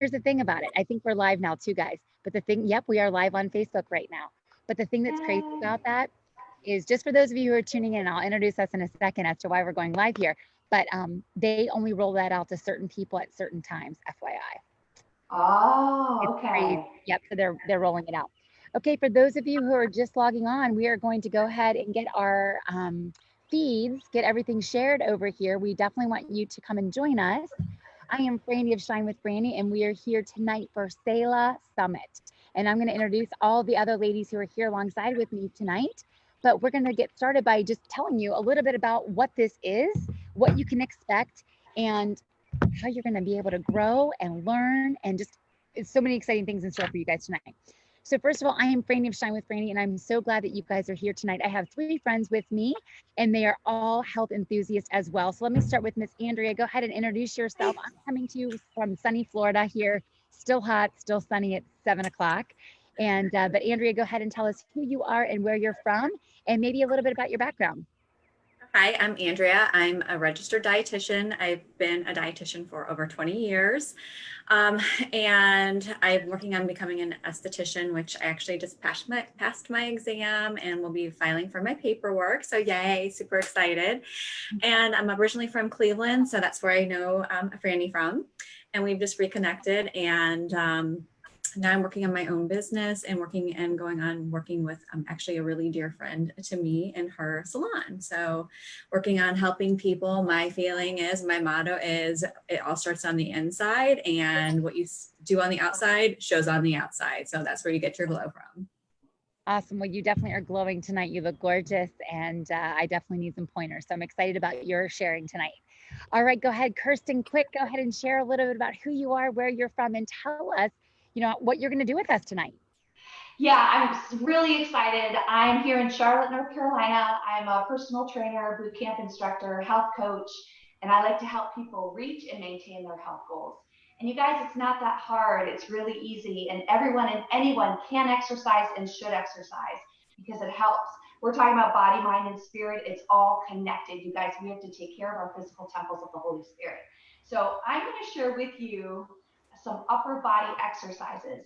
here's the thing about it. I think we're live now too, guys. But the thing, yep, we are live on Facebook right now. But the thing that's crazy about that is, just for those of you who are tuning in, I'll introduce us in a second as to why we're going live here. But they only roll that out to certain people at certain times, FYI. Oh, It's crazy. okay. Yep, so they're rolling it out. Okay, for those of you who are just logging on, we are going to go ahead and get our feeds, get everything shared over here. We definitely want you to come and join us. I am Frannie of Shine with Frannie, and we are here tonight for Selah Summit. And I'm going to introduce all the other ladies who are here alongside with me tonight. But we're going to get started by just telling you a little bit about what this is, what you can expect, and how you're going to be able to grow and learn, and just it's so many exciting things in store for you guys tonight. So first of all, I am Frannie of Shine with Frannie, and I'm so glad that you guys are here tonight. I have 3 friends with me, and they are all health enthusiasts as well. So let me start with Miss Andrea. Go ahead and introduce yourself. I'm coming to you from sunny Florida here. Still hot, still sunny at 7 o'clock. And but Andrea, go ahead and tell us who you are and where you're from, and maybe a little bit about your background. Hi, I'm Andrea. I'm a registered dietitian. I've been a dietitian for over 20 years. And I'm working on becoming an esthetician, which I actually just passed my exam and will be filing for my paperwork. So yay, super excited. And I'm originally from Cleveland, so that's where I know Frannie from. And we've just reconnected, and now I'm working on my own business and working with actually a really dear friend to me in her salon. So working on helping people. My motto is, it all starts on the inside, and what you do on the outside shows on the outside. So that's where you get your glow from. Awesome. Well, you definitely are glowing tonight. You look gorgeous, and I definitely need some pointers. So I'm excited about your sharing tonight. All right, go ahead, Kirsten, quick, go ahead and share a little bit about who you are, where you're from, and tell us, what you're going to do with us tonight. Yeah, I'm really excited. I'm here in Charlotte, North Carolina. I'm a personal trainer, boot camp instructor, health coach, and I like to help people reach and maintain their health goals. And you guys, it's not that hard. It's really easy, and everyone and anyone can exercise and should exercise because it helps. We're talking about body, mind, and spirit. It's all connected. You guys, we have to take care of our physical temples of the Holy Spirit. So I'm going to share with you some upper body exercises.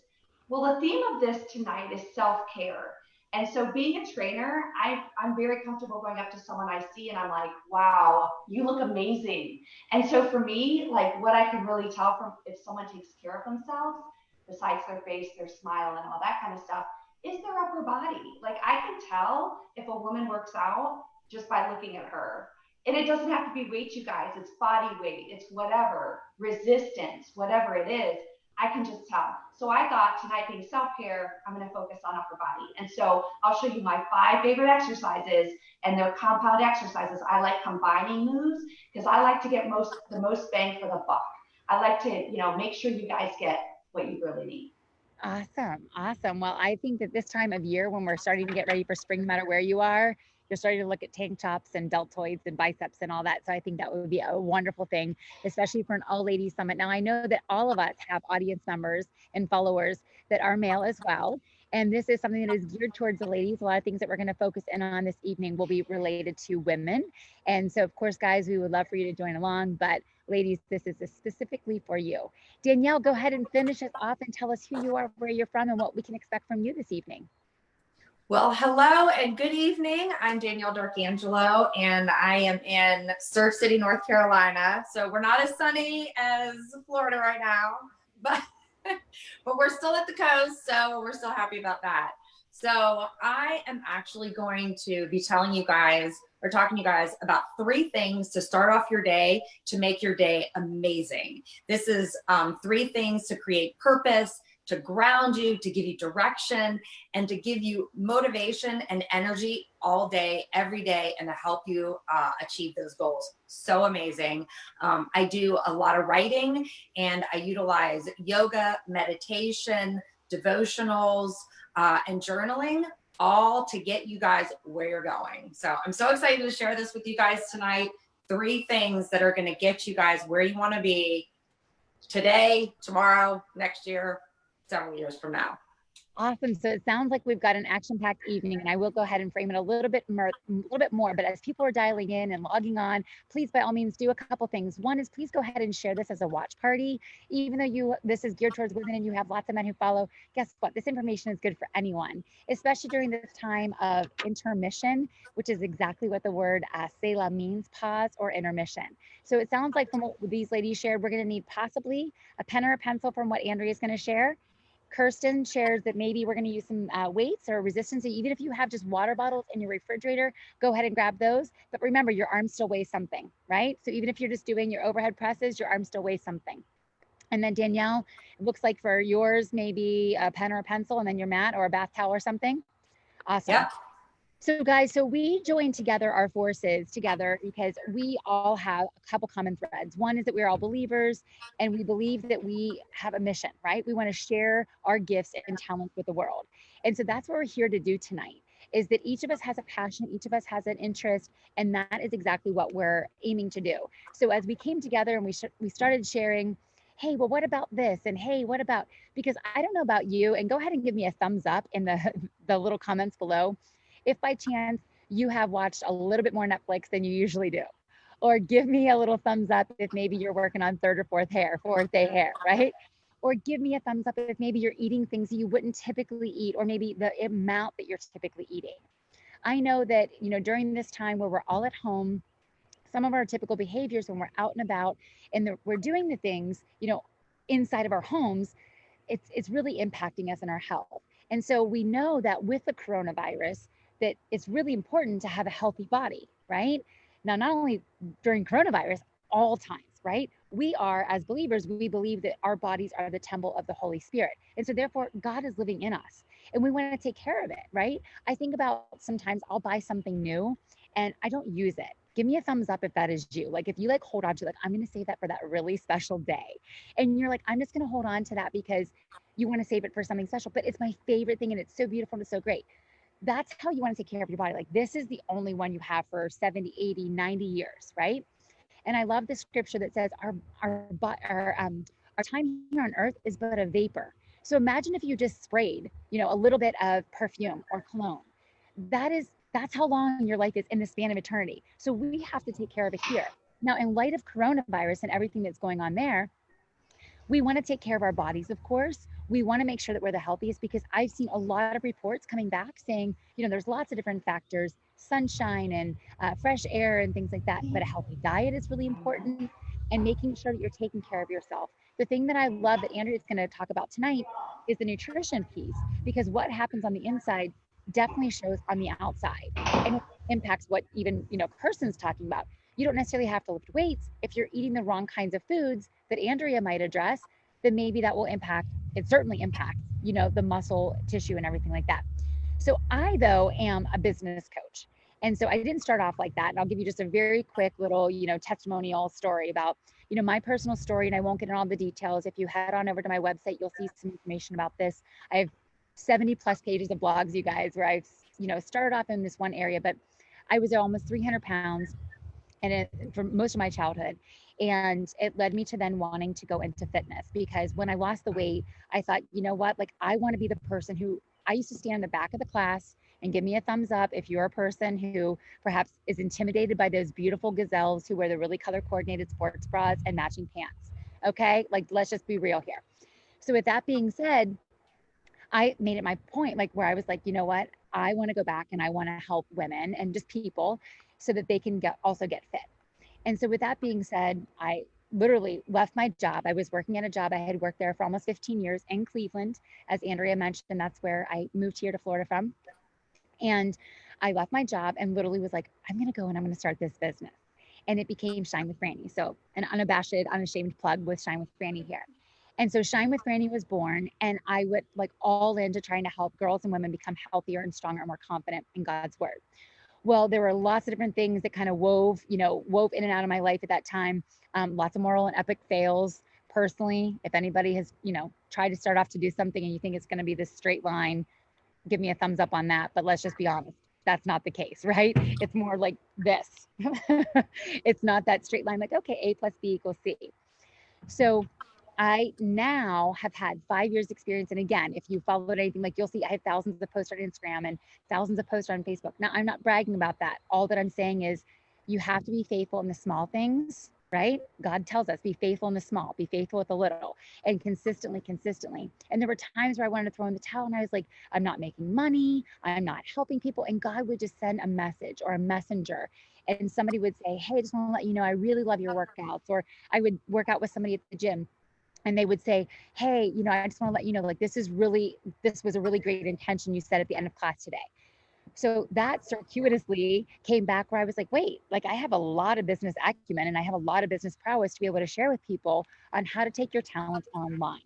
Well, the theme of this tonight is self-care. And so being a trainer, I'm very comfortable going up to someone I see and I'm like, wow, you look amazing. And so for me, like what I can really tell from if someone takes care of themselves, besides their face, their smile and all that kind of stuff, is their upper body. Like I can tell if a woman works out just by looking at her. And it doesn't have to be weight, you guys. It's body weight. It's whatever, resistance, whatever it is. I can just tell. So I thought tonight being self-care, I'm going to focus on upper body. And so I'll show you my 5 favorite exercises, and they're compound exercises. I like combining moves because I like to get the most bang for the buck. I like to, make sure you guys get what you really need. Awesome. Awesome. Well, I think that this time of year, when we're starting to get ready for spring, no matter where you are, you're starting to look at tank tops and deltoids and biceps and all that. So I think that would be a wonderful thing, especially for an all ladies summit. Now, I know that all of us have audience members and followers that are male as well. And this is something that is geared towards the ladies. A lot of things that we're going to focus in on this evening will be related to women. And so, of course, guys, we would love for you to join along. But ladies, this is specifically for you. Danielle, go ahead and finish us off and tell us who you are, where you're from, and what we can expect from you this evening. Well, hello and good evening. I'm Danielle Darkangelo, and I am in Surf City, North Carolina. So we're not as sunny as Florida right now, but we're still at the coast, so we're still happy about that. So I am actually going to be telling you guys, or talking to you guys about 3 things to start off your day to make your day amazing. This is 3 things to create purpose, to ground you, to give you direction, and to give you motivation and energy all day, every day, and to help you achieve those goals. So amazing. I do a lot of writing, and I utilize yoga, meditation, devotionals, and journaling, all to get you guys where you're going. So I'm so excited to share this with you guys tonight. 3 things that are going to get you guys where you want to be today, tomorrow, next year, several years from now. Awesome. So it sounds like we've got an action-packed evening, and I will go ahead and frame it a little bit more. But as people are dialing in and logging on, please, by all means, do a couple things. One is please go ahead and share this as a watch party. Even though this is geared towards women and you have lots of men who follow, guess what? This information is good for anyone, especially during this time of intermission, which is exactly what the word Selah means, pause or intermission. So it sounds like from what these ladies shared, we're going to need possibly a pen or a pencil from what Andrea is going to share. Kirsten shares that maybe we're going to use some weights or resistance. Even if you have just water bottles in your refrigerator, go ahead and grab those. But remember, your arm still weighs something, right? So even if you're just doing your overhead presses, your arm still weighs something. And then Danielle, it looks like for yours, maybe a pen or a pencil, and then your mat or a bath towel or something. Awesome. Yep. So guys, so we joined together our forces together because we all have a couple common threads. One is that we're all believers and we believe that we have a mission, right? We want to share our gifts and talents with the world. And so that's what we're here to do tonight, is that each of us has a passion, each of us has an interest, and that is exactly what we're aiming to do. So as we came together and we started sharing, hey, well, what about this? And hey, what about, because I don't know about you, and go ahead and give me a thumbs up in the little comments below if by chance you have watched a little bit more Netflix than you usually do, or give me a little thumbs up if maybe you're working on fourth day hair, right? Or give me a thumbs up if maybe you're eating things that you wouldn't typically eat, or maybe the amount that you're typically eating. I know that, during this time where we're all at home, some of our typical behaviors when we're out and about and we're doing the things, inside of our homes, it's really impacting us in our health. And so we know that with the coronavirus, that it's really important to have a healthy body, right? Now, not only during coronavirus, all times, right? We are, as believers, we believe that our bodies are the temple of the Holy Spirit. And so therefore, God is living in us and we want to take care of it, right? I think about sometimes I'll buy something new and I don't use it. Give me a thumbs up if that is you. Like if you hold on to I'm going to save that for that really special day. And you're like, I'm just going to hold on to that because you want to save it for something special, but it's my favorite thing and it's so beautiful and it's so great. That's how you want to take care of your body. Like this is the only one you have for 70, 80, 90 years, right? And I love the scripture that says our time here on earth is but a vapor. So imagine if you just sprayed, a little bit of perfume or cologne. That's how long your life is in the span of eternity. So we have to take care of it here. Now, in light of coronavirus and everything that's going on there, we want to take care of our bodies, of course. We want to make sure that we're the healthiest because I've seen a lot of reports coming back saying, there's lots of different factors, sunshine and fresh air and things like that. But a healthy diet is really important and making sure that you're taking care of yourself. The thing that I love that Andrea is going to talk about tonight is the nutrition piece, because what happens on the inside definitely shows on the outside and it impacts what even, Kirsten's talking about. You don't necessarily have to lift weights. If you're eating the wrong kinds of foods that Andrea might address, then maybe that will it certainly impacts, the muscle tissue and everything like that. So I, though, am a business coach. And so I didn't start off like that. And I'll give you just a very quick little, testimonial story about, my personal story. And I won't get into all the details. If you head on over to my website, you'll see some information about this. I have 70 plus pages of blogs, you guys, where I've, started off in this one area, but I was almost 300 pounds and for most of my childhood. And it led me to then wanting to go into fitness, because when I lost the weight, I thought, I want to be the person who I used to stand in the back of the class and give me a thumbs up if you're a person who perhaps is intimidated by those beautiful gazelles who wear the really color coordinated sports bras and matching pants. Okay. Let's just be real here. So with that being said, I made it my point, where I was I want to go back and I want to help women and just people so that they can also get fit. And so with that being said, I literally left my job. I was working at a job. I had worked there for almost 15 years in Cleveland, as Andrea mentioned, and that's where I moved here to Florida from. And I left my job and literally was like, I'm going to go and I'm going to start this business. And it became Shine with Frannie. So an unashamed plug with Shine with Frannie here. And so Shine with Frannie was born, and I went all into trying to help girls and women become healthier and stronger and more confident in God's word. Well, there were lots of different things that kind of wove in and out of my life at that time. Lots of moral and epic fails. Personally, if anybody has, tried to start off to do something and you think it's going to be this straight line, give me a thumbs up on that. But let's just be honest, that's not the case, right? It's more like this. It's not that straight line, okay, A plus B equals C. So I now have had 5 years experience. And again, if you followed anything, like you'll see I have thousands of posts on Instagram and thousands of posts on Facebook. Now, I'm not bragging about that. All that I'm saying is you have to be faithful in the small things, right? God tells us, be faithful in the small, be faithful with the little, and consistently. And there were times where I wanted to throw in the towel and I was like, I'm not making money, I'm not helping people. And God would just send a message or a messenger. And somebody would say, hey, I just want to let you know, I really love your workouts. Or I would work out with somebody at the gym and they would say, hey, you know, I just want to let you know, like, this was a really great intention you said at the end of class today. So that circuitously came back where I was like, wait, like I have a lot of business acumen and I have a lot of business prowess to be able to share with people on how to take your talents online.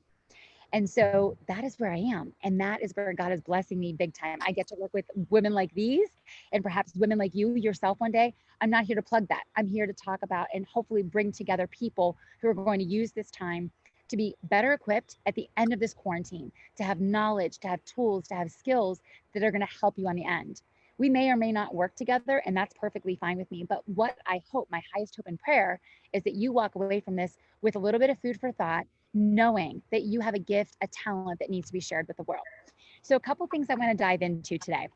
And so that is where I am. And that is where God is blessing me big time. I get to work with women like these and perhaps women like you yourself one day. I'm not here to plug that. I'm here to talk about and hopefully bring together people who are going to use this time to be better equipped at the end of this quarantine, to have knowledge, to have tools, to have skills that are going to help you on the end. We may or may not work together, and that's perfectly fine with me. But what I hope, my highest hope and prayer, is that you walk away from this with a little bit of food for thought, knowing that you have a gift, a talent that needs to be shared with the world. So a couple things I want to dive into today.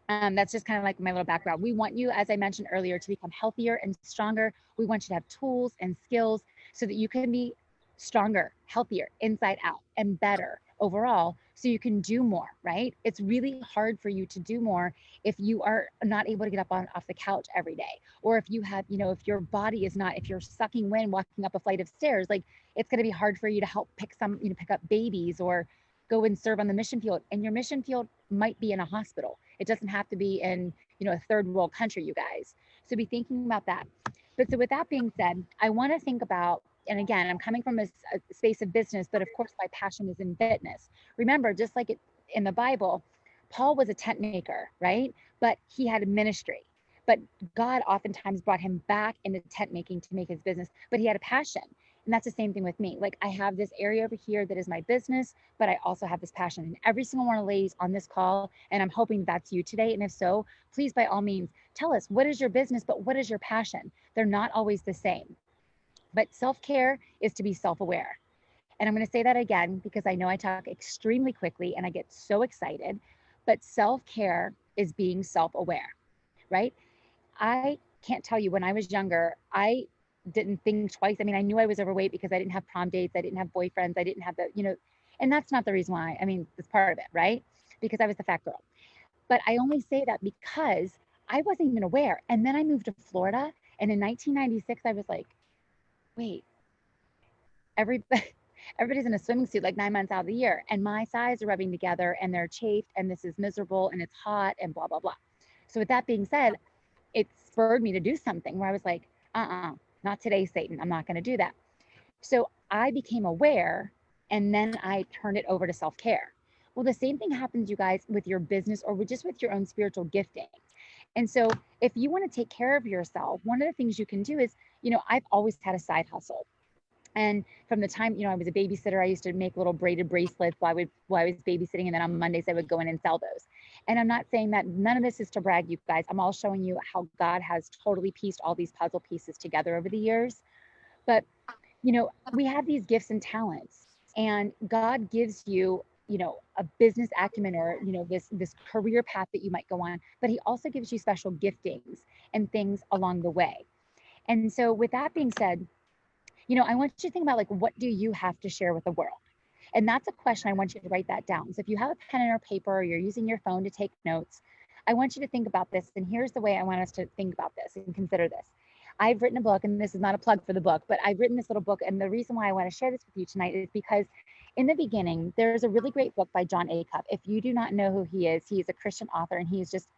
That's just kind of like my little background. We want you, as I mentioned earlier, to become healthier and stronger. We want you to have tools and skills so that you can be stronger, healthier, inside out, and better overall, so you can do more, right? It's really hard for you to do more if you are not able to get up off the couch every day, or if you have, you know, if your body is not, if you're sucking wind walking up a flight of stairs, like it's going to be hard for you to help pick up babies or go and serve on the mission field. And your mission field might be in a hospital. It doesn't have to be in, you know, a third world country, you guys. So be thinking about that. But so with that being said, I want to think about, and again, I'm coming from a space of business, but of course my passion is in fitness. Remember, just like in the Bible, Paul was a tent maker, right? But he had a ministry. But God oftentimes brought him back into tent making to make his business, but he had a passion. And that's the same thing with me. Like I have this area over here that is my business, but I also have this passion. And every single one of the ladies on this call, and I'm hoping that's you today. And if so, please, by all means, tell us, what is your business, but what is your passion? They're not always the same. But self-care is to be self-aware. And I'm going to say that again, because I know I talk extremely quickly and I get so excited, but self-care is being self-aware, right? I can't tell you, when I was younger, I didn't think twice. I mean, I knew I was overweight because I didn't have prom dates. I didn't have boyfriends. I didn't have the, you know, and that's not the reason why. I mean, it's part of it, right? Because I was the fat girl. But I only say that because I wasn't even aware. And then I moved to Florida. And in 1996, I was like, wait, everybody's in a swimming suit like 9 months out of the year. And my thighs are rubbing together and they're chafed and this is miserable and it's hot and blah, blah, blah. So with that being said, it spurred me to do something where I was like, not today, Satan. I'm not going to do that. So I became aware and then I turned it over to self-care. Well, the same thing happens, you guys, with your business or just with your own spiritual gifting. And so if you want to take care of yourself, one of the things you can do is, you know, I've always had a side hustle. And from the time, you know, I was a babysitter, I used to make little braided bracelets while I was babysitting. And then on Mondays, I would go in and sell those. And I'm not saying that, none of this is to brag, you guys. I'm all showing you how God has totally pieced all these puzzle pieces together over the years. But, you know, we have these gifts and talents, and God gives you, you know, a business acumen or, you know, this career path that you might go on, but he also gives you special giftings and things along the way. And so with that being said, you know, I want you to think about, like, what do you have to share with the world? And that's a question. I want you to write that down. So if you have a pen or paper, or you're using your phone to take notes, I want you to think about this. And here's the way I want us to think about this and consider this. I've written a book, and this is not a plug for the book, but I've written this little book. And the reason why I want to share this with you tonight is because in the beginning, there's a really great book by John Acuff. If you do not know who he is a Christian author, and he's just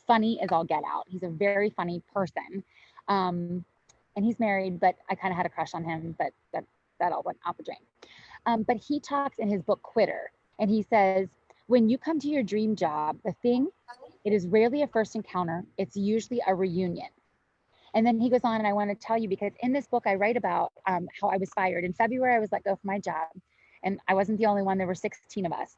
funny as all get out. He's a very funny person. And he's married, but I kind of had a crush on him, but that all went out the drain. But he talks in his book, Quitter, and he says, when you come to your dream job, it is rarely a first encounter. It's usually a reunion. And then he goes on, and I want to tell you, because in this book, I write about how I was fired. In February, I was let go from my job, and I wasn't the only one. There were 16 of us.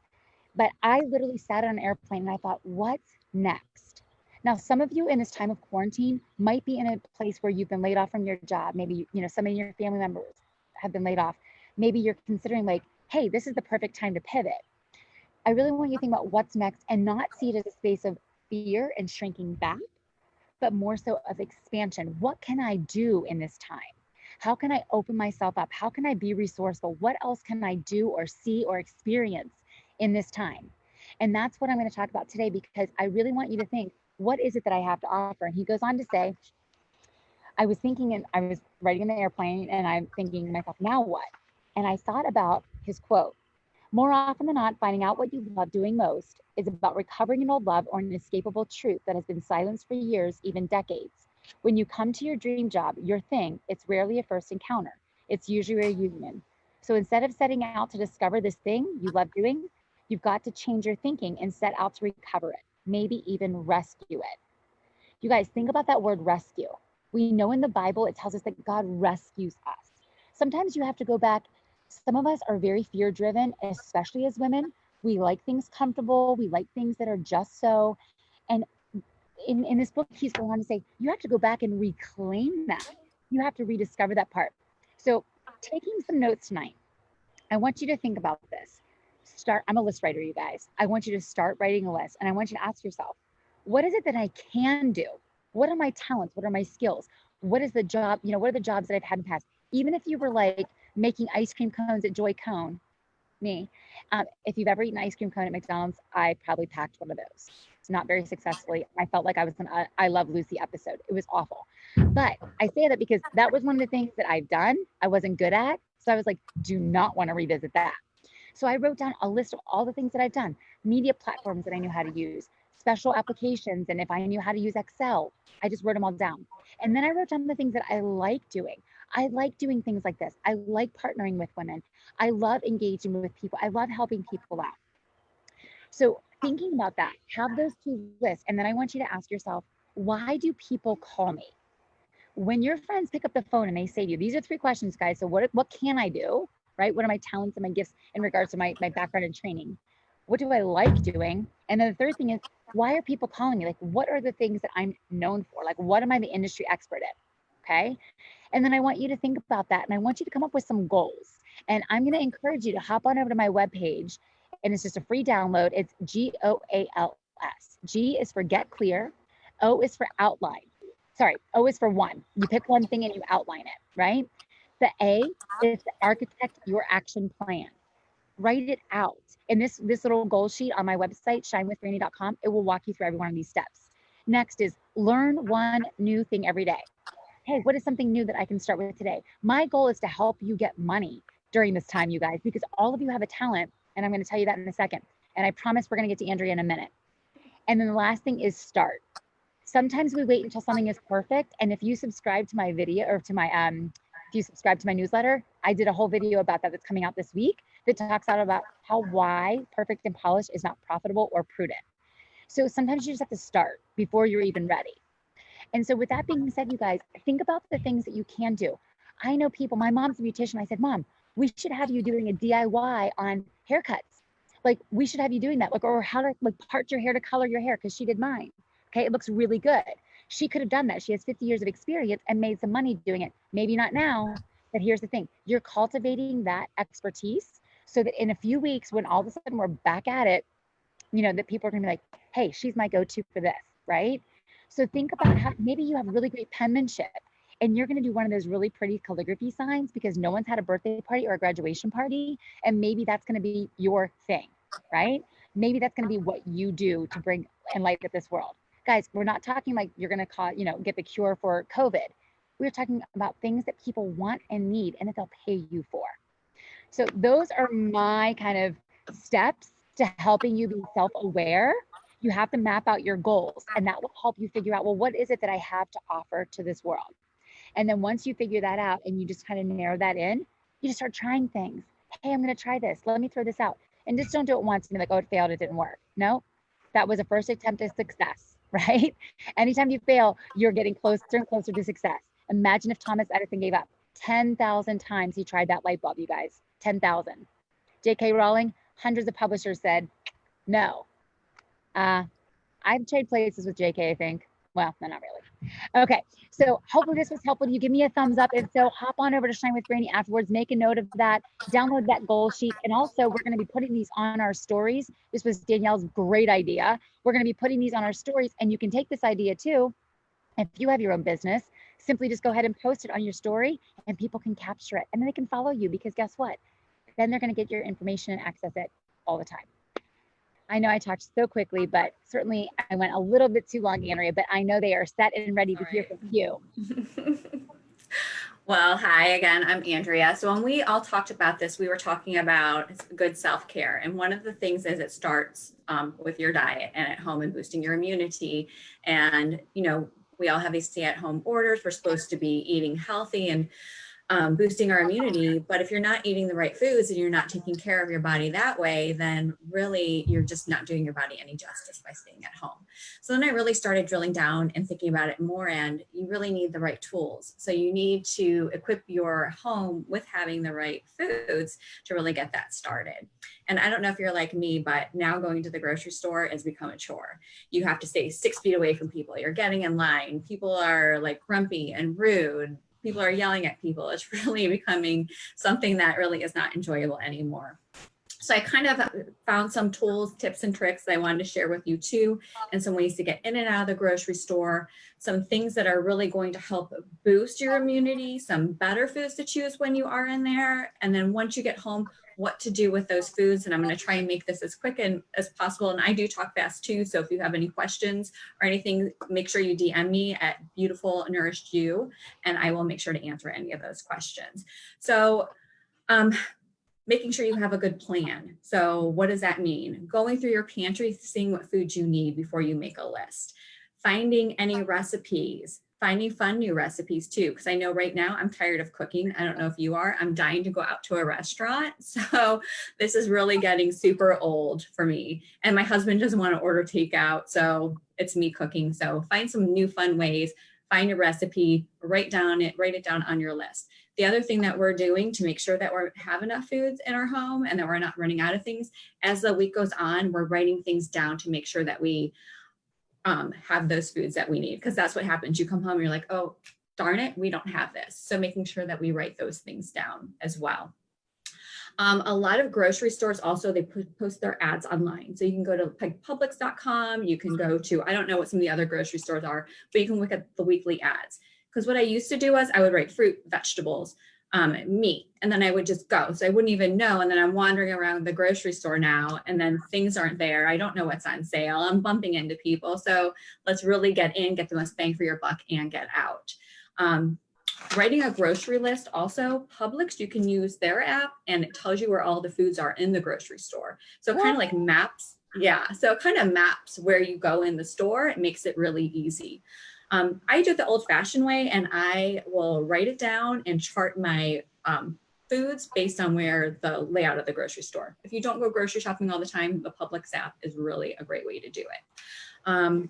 But I literally sat on an airplane, and I thought, what's next? Now, some of you in this time of quarantine might be in a place where you've been laid off from your job. Maybe, you know, some of your family members have been laid off. Maybe you're considering like, hey, this is the perfect time to pivot. I really want you to think about what's next and not see it as a space of fear and shrinking back, but more so of expansion. What can I do in this time? How can I open myself up? How can I be resourceful? What else can I do or see or experience in this time? And that's what I'm going to talk about today, because I really want you to think, what is it that I have to offer? And he goes on to say, I was thinking, and I was riding in the airplane and I'm thinking to myself, now what? And I thought about his quote. More often than not, finding out what you love doing most is about recovering an old love or an inescapable truth that has been silenced for years, even decades. When you come to your dream job, your thing, it's rarely a first encounter. It's usually a reunion. So instead of setting out to discover this thing you love doing, you've got to change your thinking and set out to recover it, maybe even rescue it. You guys, think about that word rescue. We know in the Bible, it tells us that God rescues us. Sometimes you have to go back. Some of us are very fear driven, especially as women. We like things comfortable. We like things that are just so. And in this book, he's going on to say, you have to go back and reclaim that. You have to rediscover that part. So taking some notes tonight, I want you to think about this. I'm a list writer, you guys. I want you to start writing a list, and I want you to ask yourself, what is it that I can do? What are my talents? What are my skills? What is the job? What are the jobs that I've had in the past? Even if you were like making ice cream cones at Joy Cone, if you've ever eaten ice cream cone at McDonald's, I probably packed one of those. Not very successfully. I felt like I was an I Love Lucy episode. It was awful. But I say that because that was one of the things that I've done I wasn't good at. So I was like, do not want to revisit that. So I wrote down a list of all the things that I've done, media platforms that I knew how to use, special applications, and if I knew how to use Excel, I just wrote them all down. And then I wrote down the things that I like doing. I like doing things like this. I like partnering with women. I love engaging with people. I love helping people out. So thinking about that, have those two lists. And then I want you to ask yourself, why do people call me? When your friends pick up the phone and they say to you, these are 3 questions, guys. So what can I do, right? What are my talents and my gifts in regards to my background and training? What do I like doing? And then the third thing is, why are people calling me? Like, what are the things that I'm known for? Like, what am I the industry expert at? Okay. And then I want you to think about that. And I want you to come up with some goals. And I'm going to encourage you to hop on over to my webpage. And it's just a free download. It's GOALS. G is for get clear. O is for outline. Sorry, O is for one. You pick one thing and you outline it, right? The A is to architect your action plan. Write it out. And this little goal sheet on my website, shinewithfrannie.com, it will walk you through every one of these steps. Next is learn one new thing every day. Hey, what is something new that I can start with today? My goal is to help you get money during this time, you guys, because all of you have a talent, and I'm going to tell you that in a second. And I promise we're going to get to Andrea in a minute. And then the last thing is start. Sometimes we wait until something is perfect. And if you subscribe to my video or to my, if you subscribe to my newsletter, I did a whole video about that that's coming out this week that talks out about why perfect and polished is not profitable or prudent. So sometimes you just have to start before you're even ready. And so with that being said, you guys, think about the things that you can do. I know people, my mom's a beautician. I said, Mom, we should have you doing a DIY on haircuts. Like we should have you doing that, like, or how to like part your hair to color your hair, because she did mine. Okay, it looks really good. She could have done that. She has 50 years of experience and made some money doing it. Maybe not now, but here's the thing. You're cultivating that expertise so that in a few weeks, when all of a sudden we're back at it, that people are gonna be like, hey, she's my go-to for this, right? So think about how maybe you have really great penmanship and you're gonna do one of those really pretty calligraphy signs because no one's had a birthday party or a graduation party. And maybe that's gonna be your thing, right? Maybe that's gonna be what you do to bring and light up this world. Guys, we're not talking like you're going to get the cure for COVID. We're talking about things that people want and need and that they'll pay you for. So those are my kind of steps to helping you be self-aware. You have to map out your goals and that will help you figure out, well, what is it that I have to offer to this world? And then once you figure that out and you just kind of narrow that in, you just start trying things. Hey, I'm going to try this. Let me throw this out. And just don't do it once and be like, oh, it failed. It didn't work. No, that was a first attempt at success. Right? Anytime you fail, you're getting closer and closer to success. Imagine if Thomas Edison gave up 10,000 times he tried that light bulb, you guys, 10,000. J.K. Rowling, hundreds of publishers said, no. I've traded places with J.K., I think. Well, no, not really. Okay, so hopefully this was helpful. You give me a thumbs up. If so, hop on over to Shine with Frannie afterwards, make a note of that, download that goal sheet. And also we're gonna be putting these on our stories. This was Danielle's great idea. We're gonna be putting these on our stories, and you can take this idea too. If you have your own business, simply just go ahead and post it on your story and people can capture it and then they can follow you, because guess what? Then they're gonna get your information and access it all the time. I know I talked so quickly, but certainly I went a little bit too long, Andrea, but I know they are set and ready to hear from you. Well, hi again, I'm Andrea. So when we all talked about this, we were talking about good self-care. And one of the things is it starts with your diet and at home and boosting your immunity. And, you know, we all have these stay-at-home orders. We're supposed to be eating healthy and boosting our immunity. But if you're not eating the right foods and you're not taking care of your body that way, then really you're just not doing your body any justice by staying at home. So then I really started drilling down and thinking about it more, and you really need the right tools. So you need to equip your home with having the right foods to really get that started. And I don't know if you're like me, but now going to the grocery store has become a chore. You have to stay 6 feet away from people. You're getting in line. People are like grumpy and rude. People are yelling at people. It's really becoming something that really is not enjoyable anymore. So I kind of found some tools, tips, and tricks that I wanted to share with you too, and some ways to get in and out of the grocery store, some things that are really going to help boost your immunity, some better foods to choose when you are in there. And then once you get home, what to do with those foods. And I'm going to try and make this as quick and as possible. And I do talk fast too. So if you have any questions or anything, make sure you DM me at Beautiful Nourished You, and I will make sure to answer any of those questions. So making sure you have a good plan. So what does that mean? Going through your pantry, seeing what foods you need before you make a list. Finding any recipes, finding fun new recipes too, because I know right now I'm tired of cooking. I don't know if you are. I'm dying to go out to a restaurant. So this is really getting super old for me. And my husband doesn't want to order takeout, so it's me cooking. So find some new fun ways, find a recipe, write it down on your list. The other thing that we're doing to make sure that we have enough foods in our home and that we're not running out of things, as the week goes on, we're writing things down to make sure that we have those foods that we need, because that's what happens. You come home and you're like, oh, darn it, we don't have this. So making sure that we write those things down as well. A lot of grocery stores also, they post their ads online. So you can go to Publix.com, you can go to, I don't know what some of the other grocery stores are, but you can look at the weekly ads. Because what I used to do was I would write fruit, vegetables, meat, and then I would just go. So I wouldn't even know. And then I'm wandering around the grocery store now, and then things aren't there. I don't know what's on sale. I'm bumping into people. So let's really get in, get the most bang for your buck, and get out. Writing a grocery list also, Publix, you can use their app and it tells you where all the foods are in the grocery store. So kind of like maps. Yeah. So it kind of maps where you go in the store. It makes it really easy. I do it the old fashioned way, and I will write it down and chart my foods based on where the layout of the grocery store. If you don't go grocery shopping all the time, the Publix app is really a great way to do it.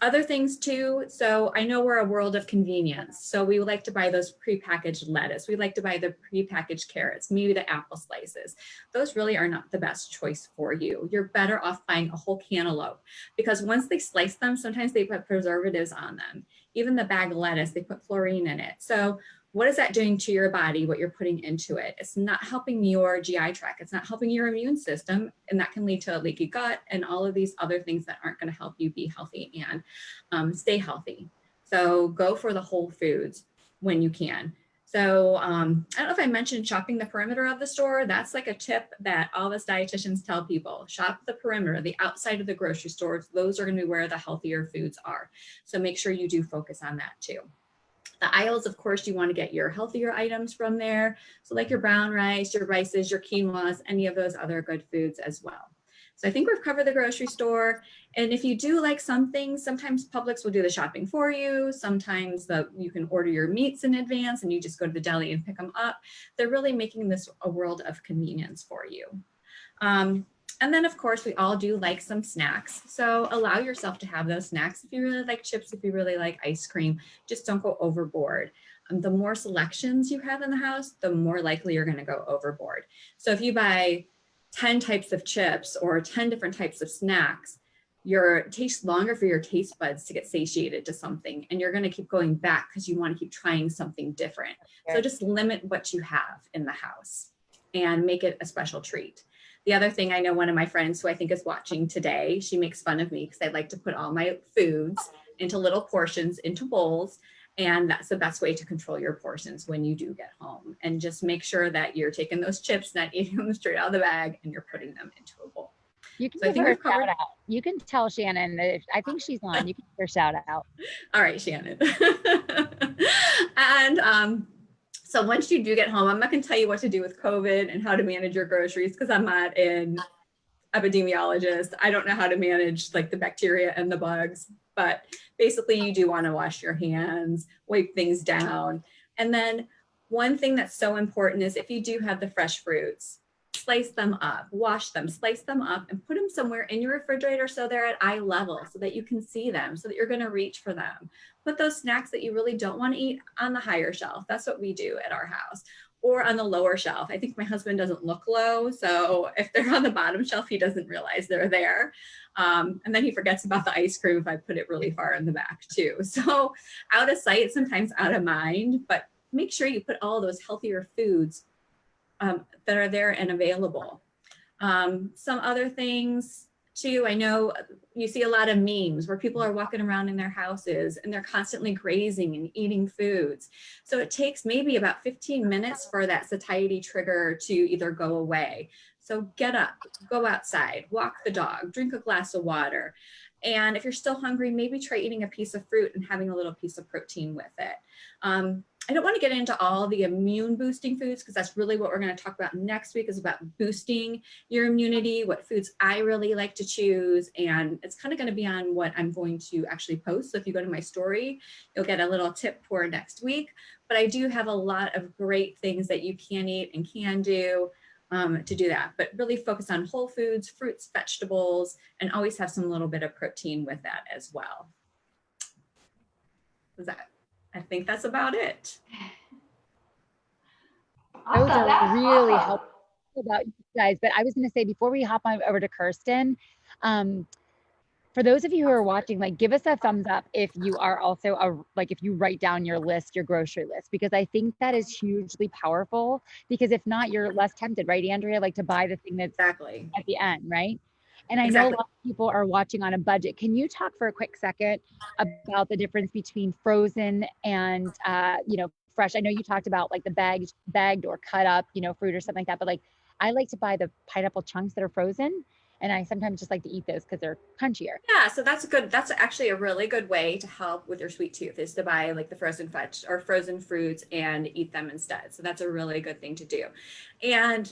Other things too, so I know we're a world of convenience. So we like to buy those prepackaged lettuce. We like to buy the prepackaged carrots, maybe the apple slices. Those really are not the best choice for you. You're better off buying a whole cantaloupe, because once they slice them, sometimes they put preservatives on them. Even the bag of lettuce, they put fluorine in it. So what is that doing to your body, what you're putting into it? It's not helping your GI tract. It's not helping your immune system. And that can lead to a leaky gut and all of these other things that aren't going to help you be healthy and stay healthy. So go for the whole foods when you can. So I don't know if I mentioned shopping the perimeter of the store. That's like a tip that all of us dietitians tell people. Shop the perimeter, the outside of the grocery stores. Those are going to be where the healthier foods are. So make sure you do focus on that too. The aisles, of course, you want to get your healthier items from there. So like your brown rice, your rices, your quinoas, any of those other good foods as well. So I think we've covered the grocery store. And if you do like some things, sometimes Publix will do the shopping for you. Sometimes you can order your meats in advance and you just go to the deli and pick them up. They're really making this a world of convenience for you. And then, of course, we all do like some snacks. So allow yourself to have those snacks. If you really like chips, if you really like ice cream, just don't go overboard. The more selections you have in the house, the more likely you're going to go overboard. So if you buy 10 types of chips or 10 different types of snacks, it takes longer for your taste buds to get satiated to something, and you're going to keep going back because you want to keep trying something different. So just limit what you have in the house and make it a special treat. The other thing, I know one of my friends who I think is watching today, she makes fun of me because I like to put all my foods into little portions, into bowls. And that's the best way to control your portions when you do get home. And just make sure that you're taking those chips, not eating them straight out of the bag, and you're putting them into a bowl. You can So give her a shout out. You can tell Shannon that I think she's on. You can give her a shout out. All right, Shannon. And so once you do get home, I'm not going to tell you what to do with COVID and how to manage your groceries because I'm not an epidemiologist. I don't know how to manage like the bacteria and the bugs, but basically you do want to wash your hands, wipe things down. And then one thing that's so important is if you do have the fresh fruits, slice them up, wash them, slice them up, and put them somewhere in your refrigerator so they're at eye level so that you can see them, so that you're going to reach for them. Put those snacks that you really don't want to eat on the higher shelf. That's what we do at our house. Or on the lower shelf. I think my husband doesn't look low, so if they're on the bottom shelf, he doesn't realize they're there. And then he forgets about the ice cream if I put it really far in the back too. So out of sight, sometimes out of mind, but make sure you put all those healthier foods that are there and available. Some other things too, I know you see a lot of memes where people are walking around in their houses and they're constantly grazing and eating foods. So it takes maybe about 15 minutes for that satiety trigger to either go away. So get up, go outside, walk the dog, drink a glass of water. And if you're still hungry, maybe try eating a piece of fruit and having a little piece of protein with it. I don't want to get into all the immune boosting foods because that's really what we're going to talk about next week, is about boosting your immunity, what foods I really like to choose. And it's kind of going to be on what I'm going to actually post. So if you go to my story, you'll get a little tip for next week. But I do have a lot of great things that you can eat and can do to do that. But really focus on whole foods, fruits, vegetables, and always have some little bit of protein with that as well. I think that's about it. Awesome. Those are That's really awesome. helpful about you guys. But I was going to say, before we hop on over to Kirsten, for those of you who are watching, like, give us a thumbs up if you are also if you write down your list, your grocery list, because I think that is hugely powerful. Because if not, you're less tempted, right, Andrea? Like to buy the thing that's Exactly at the end, right? And I know a lot of people are watching on a budget. Can you talk for a quick second about the difference between frozen and, fresh? I know you talked about like the bagged or cut up, fruit or something like that, but like, I like to buy the pineapple chunks that are frozen. And I sometimes just like to eat those because they're crunchier. Yeah, so that's actually a really good way to help with your sweet tooth, is to buy like the frozen fetch or frozen fruits and eat them instead. So that's a really good thing to do. And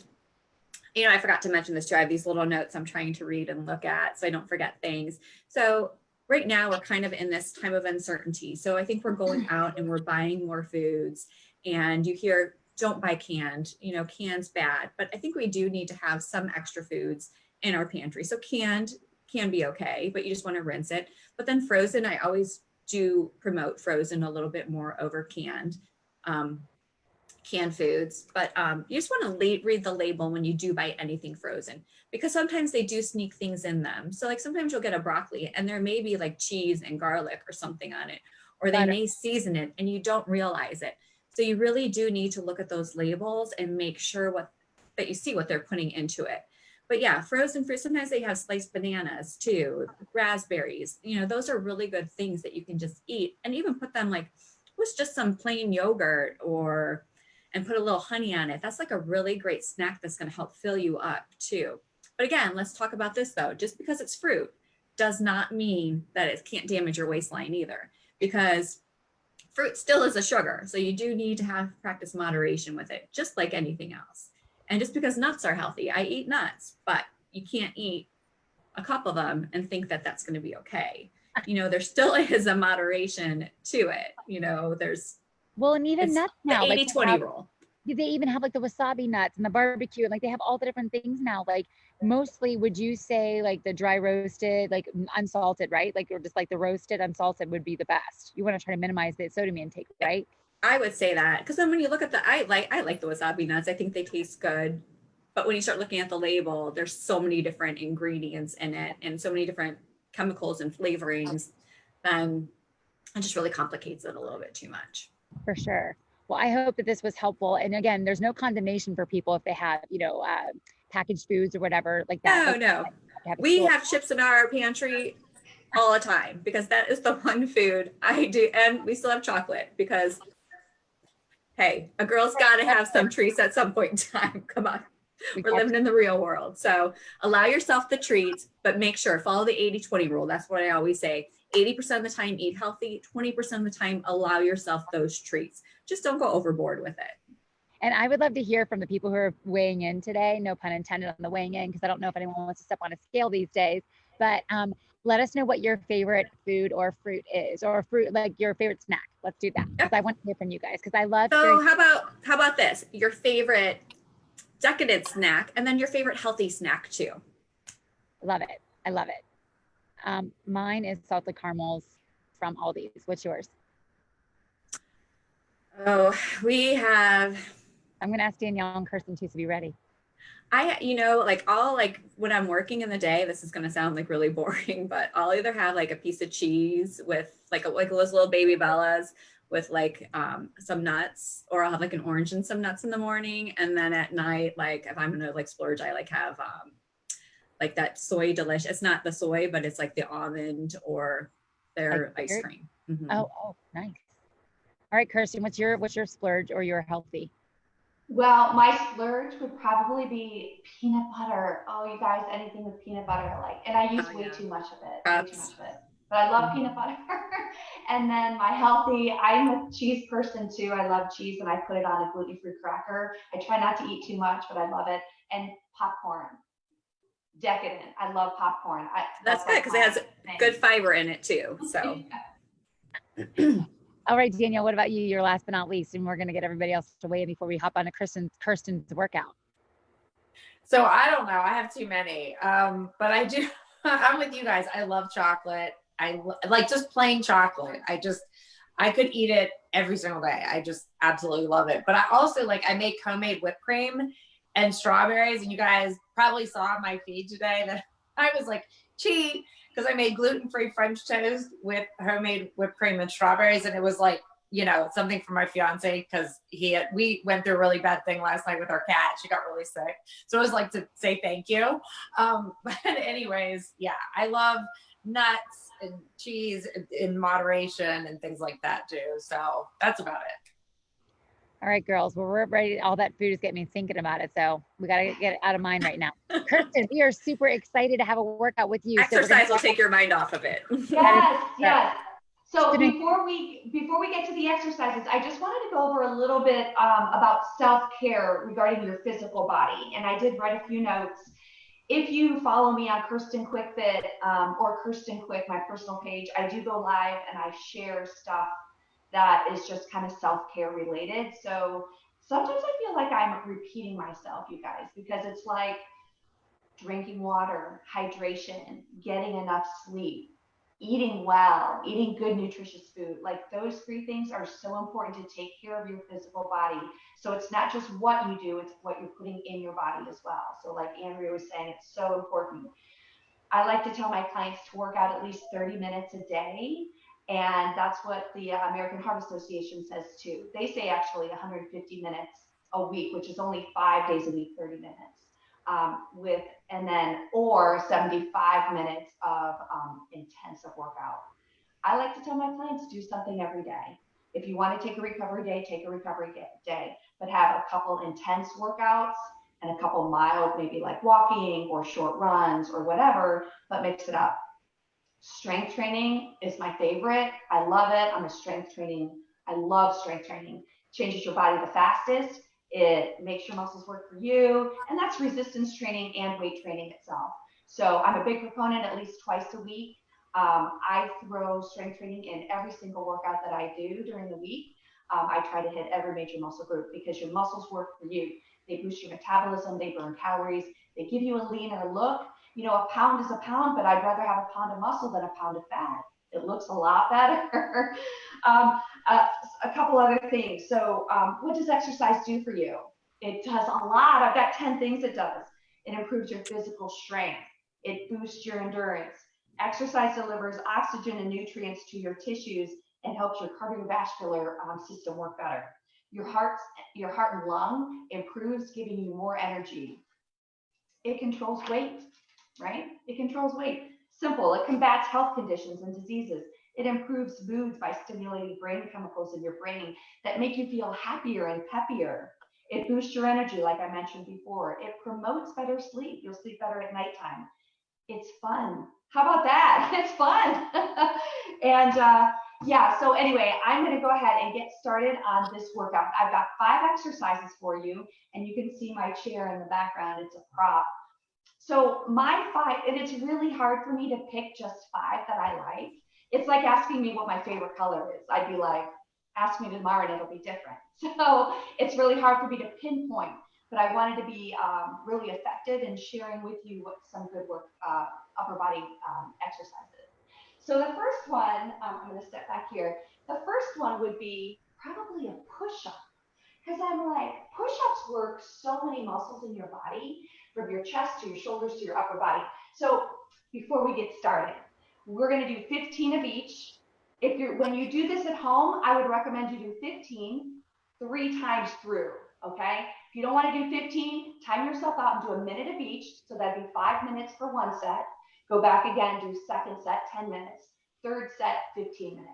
I forgot to mention this too. I have these little notes I'm trying to read and look at so I don't forget things. So right now we're kind of in this time of uncertainty. So I think we're going out and we're buying more foods, and you hear, don't buy canned, canned's bad, but I think we do need to have some extra foods in our pantry. So canned can be okay, but you just want to rinse it. But then frozen, I always do promote frozen a little bit more over canned foods, but you just want to read the label when you do buy anything frozen, because sometimes they do sneak things in them. So like sometimes you'll get a broccoli and there may be like cheese and garlic or something on it, or they may season it and you don't realize it. So you really do need to look at those labels and make sure that you see what they're putting into it. But yeah, frozen fruit, sometimes they have sliced bananas too, raspberries, those are really good things that you can just eat, and even put them like with just some plain yogurt and put a little honey on it. That's like a really great snack that's going to help fill you up too. But again, let's talk about this though. Just because it's fruit does not mean that it can't damage your waistline either, because fruit still is a sugar. So you do need to practice moderation with it, just like anything else. And just because nuts are healthy, I eat nuts, but you can't eat a cup of them and think that that's going to be okay. There still is a moderation to it. And even nuts now, the 80-20 rule. They even have like the wasabi nuts and the barbecue, and like they have all the different things now. Like mostly, would you say like the dry roasted, like unsalted, right? Like, or just like the roasted unsalted would be the best. You want to try to minimize the sodium intake, right? I would say that, because then when you look at I like the wasabi nuts. I think they taste good. But when you start looking at the label, there's so many different ingredients in it and so many different chemicals and flavorings, then it just really complicates it a little bit too much. For sure. Well, I hope that this was helpful. And again, there's no condemnation for people if they have, packaged foods or whatever like that. No. We have chips in our pantry all the time because that is the one food I do. And we still have chocolate because, hey, a girl's got to have some treats at some point in time. Come on. We're living in the real world. So allow yourself the treats, but make sure, follow the 80-20 rule. That's what I always say. 80% of the time, eat healthy. 20% of the time, allow yourself those treats. Just don't go overboard with it. And I would love to hear from the people who are weighing in today, no pun intended on the weighing in, because I don't know if anyone wants to step on a scale these days, but let us know what your favorite food or fruit is, or fruit, like your favorite snack. Let's do that. Because I want to hear from you guys, because I love. So how about this? Your favorite decadent snack, and then your favorite healthy snack too. Love it. I love it. Mine is salted caramels from Aldi's. What's yours? Oh, we have. I'm gonna ask Danielle and Kirsten too, so be ready. When I'm working in the day, this is gonna sound like really boring, but I'll either have like a piece of cheese with like those little baby Bellas with like some nuts, or I'll have like an orange and some nuts in the morning, and then at night, like if I'm gonna like splurge, I like have like that soy delicious. It's not the soy, but it's like the almond or their like ice cream. Mm-hmm. Oh, nice. All right, Kirsten, what's your splurge or your healthy? Well, my splurge would probably be peanut butter. Oh, you guys, anything with peanut butter I like. And I use way too much of it. But I love peanut butter. And then my healthy, I'm a cheese person too. I love cheese, and I put it on a gluten-free cracker. I try not to eat too much, but I love it. And popcorn. Decadent. I love popcorn. That's good because it has good fiber in it too. So. All right, Danielle, what about you? Your last but not least, and we're going to get everybody else to weigh in before we hop on to Kirsten's workout. So I don't know. I have too many, but I do. I'm with you guys. I love chocolate. I like just plain chocolate. I could eat it every single day. I just absolutely love it. But I also I make homemade whipped cream and strawberries. And you guys probably saw my feed today that I was like, cheat, because I made gluten-free French toast with homemade whipped cream and strawberries. And it was like, something for my fiance, because we went through a really bad thing last night with our cat. She got really sick. So it was like to say thank you. But anyways, yeah, I love nuts and cheese in moderation and things like that too. So that's about it. All right, girls. Well, we're ready. All that food is getting me thinking about it. So we got to get it out of mind right now. Kirsten, we are super excited to have a workout with you. Exercise will take your mind off of it. Yes. So before we get to the exercises, I just wanted to go over a little bit about self-care regarding your physical body. And I did write a few notes. If you follow me on Kirsten Quick Fit or Kirsten Quick, my personal page, I do go live and I share stuff that is just kind of self-care related. So sometimes I feel like I'm repeating myself, you guys, because it's like drinking water, hydration, getting enough sleep, eating well, eating good, nutritious food. Like those 3 things are so important to take care of your physical body. So it's not just what you do, it's what you're putting in your body as well. So like Andrea was saying, it's so important. I like to tell my clients to work out at least 30 minutes a day. And that's what the American Heart Association says too. They say actually 150 minutes a week, which is only 5 days a week, 30 minutes. Or 75 minutes of intensive workout. I like to tell my clients do something every day. If you want to take a recovery day, take a recovery day, but have a couple intense workouts and a couple mild, maybe like walking or short runs or whatever, but mix it up. Strength training is my favorite. I love it. I love strength training. Changes your body the fastest. It makes your muscles work for you. And that's resistance training and weight training itself. So I'm a big proponent at least twice a week. I throw strength training in every single workout that I do during the week. I try to hit every major muscle group because your muscles work for you. They boost your metabolism. They burn calories. They give you a leaner look. A pound is a pound, but I'd rather have a pound of muscle than a pound of fat. It looks a lot better. A couple other things. So what does exercise do for you? It does a lot. I've got 10 things it does. It improves your physical strength. It boosts your endurance. Exercise delivers oxygen and nutrients to your tissues and helps your cardiovascular system work better. Your heart and lung improves, giving you more energy. It controls weight, right? It controls weight. Simple. It combats health conditions and diseases. It improves moods by stimulating brain chemicals in your brain that make you feel happier and peppier. It boosts your energy, like I mentioned before. It promotes better sleep. You'll sleep better at nighttime. It's fun. How about that? It's fun. And yeah, so anyway, I'm going to go ahead and get started on this workout. I've got 5 exercises for you, and you can see my chair in the background. It's a prop. So my 5, and it's really hard for me to pick just 5 that I like. It's like asking me what my favorite color is. I'd be like, ask me tomorrow and it'll be different. So it's really hard for me to pinpoint, but I wanted to be really effective in sharing with you what some good work, upper body exercises. So the first one, I'm going to step back here. The first one would be probably a push-up, because I'm like, push-ups work so many muscles in your body, from your chest to your shoulders to your upper body. So before we get started, we're going to do 15 of each. When you do this at home, I would recommend you do 15 3 times through, okay? If you don't want to do 15, time yourself out and do a minute of each. So that'd be 5 minutes for one set. Go back again, do second set, 10 minutes. Third set, 15 minutes.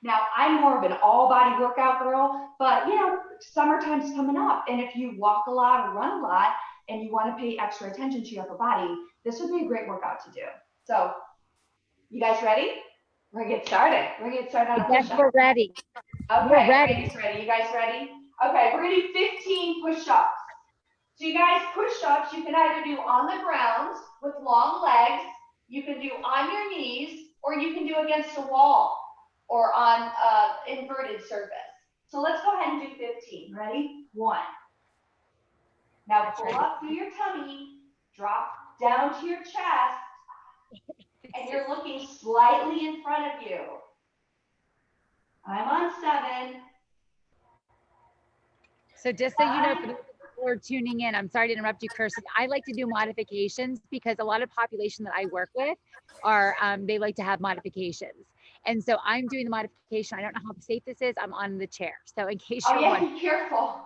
Now, I'm more of an all-body workout girl, but you know, summertime's coming up. And if you walk a lot or run a lot and you want to pay extra attention to your upper body, this would be a great workout to do. So, you guys ready? We're gonna get started. We're gonna get started on a push-up. We're ready. Okay, we're ready. Frannie's ready. You guys ready? Okay, we're gonna do 15 push-ups. So you guys, push-ups, you can either do on the ground with long legs, you can do on your knees, or you can do against a wall or on inverted surface. So let's go ahead and do 15. Ready? 1. Now pull up through your tummy, drop down to your chest, and you're looking slightly in front of you. I'm on 7. So just so you know, for those who are tuning in, I'm sorry to interrupt you, Kirsten. I like to do modifications because a lot of population that I work with are, they like to have modifications. And so I'm doing the modification. I don't know how safe this is. I'm on the chair. So in case you're wondering. Be careful.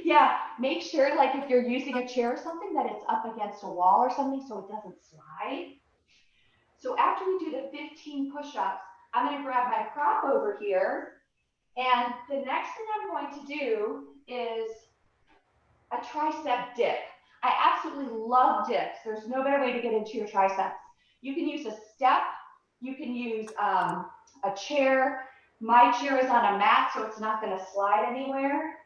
Yeah, make sure, like if you're using a chair or something, that it's up against a wall or something so it doesn't slide. So after we do the 15 push-ups, I'm going to grab my prop over here. And the next thing I'm going to do is a tricep dip. I absolutely love dips. There's no better way to get into your triceps. You can use a step. You can use a chair. My chair is on a mat, so it's not going to slide anywhere.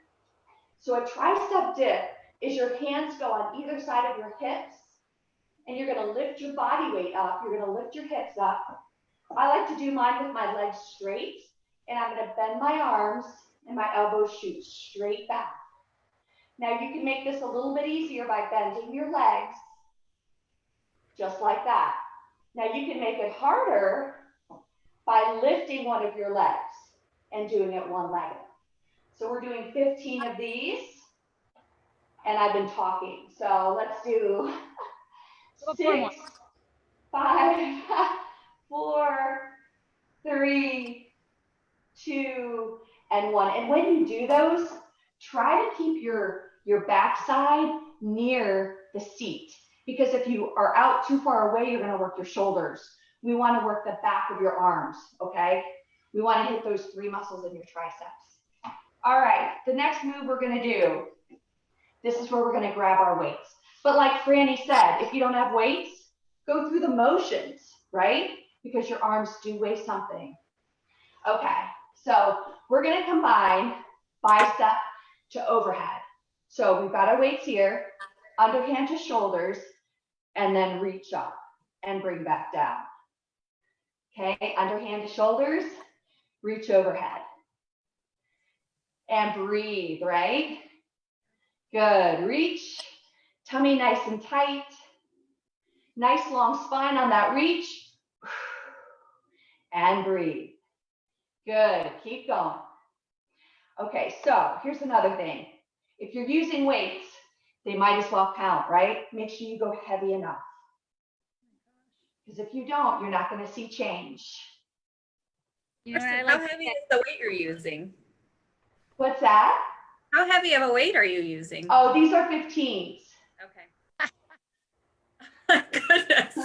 So a tricep dip is your hands go on either side of your hips, and you're going to lift your body weight up. You're going to lift your hips up. I like to do mine with my legs straight, and I'm going to bend my arms, and my elbows shoot straight back. Now you can make this a little bit easier by bending your legs, just like that. Now you can make it harder by lifting one of your legs and doing it one-legged. So we're doing 15 of these, and I've been talking. So let's do 6, 5, 4, 3, 2, and 1. And when you do those, try to keep your backside near the seat, because if you are out too far away, you're going to work your shoulders. We want to work the back of your arms, okay? We want to hit those 3 muscles in your triceps. All right, the next move we're going to do, this is where we're going to grab our weights. But like Frannie said, if you don't have weights, go through the motions, right? Because your arms do weigh something. Okay, so we're going to combine bicep to overhead. So we've got our weights here, underhand to shoulders, and then reach up and bring back down. Okay, underhand to shoulders, reach overhead. And breathe, right? Good, reach, tummy nice and tight. Nice long spine on that reach. And breathe. Good, keep going. Okay, so here's another thing. If you're using weights, they might as well count, right? Make sure you go heavy enough. Because if you don't, you're not going to see change. You know what I How like? heavy is the weight you're using? What's that? How heavy of a weight are you using? Oh, these are 15s. Okay. My goodness.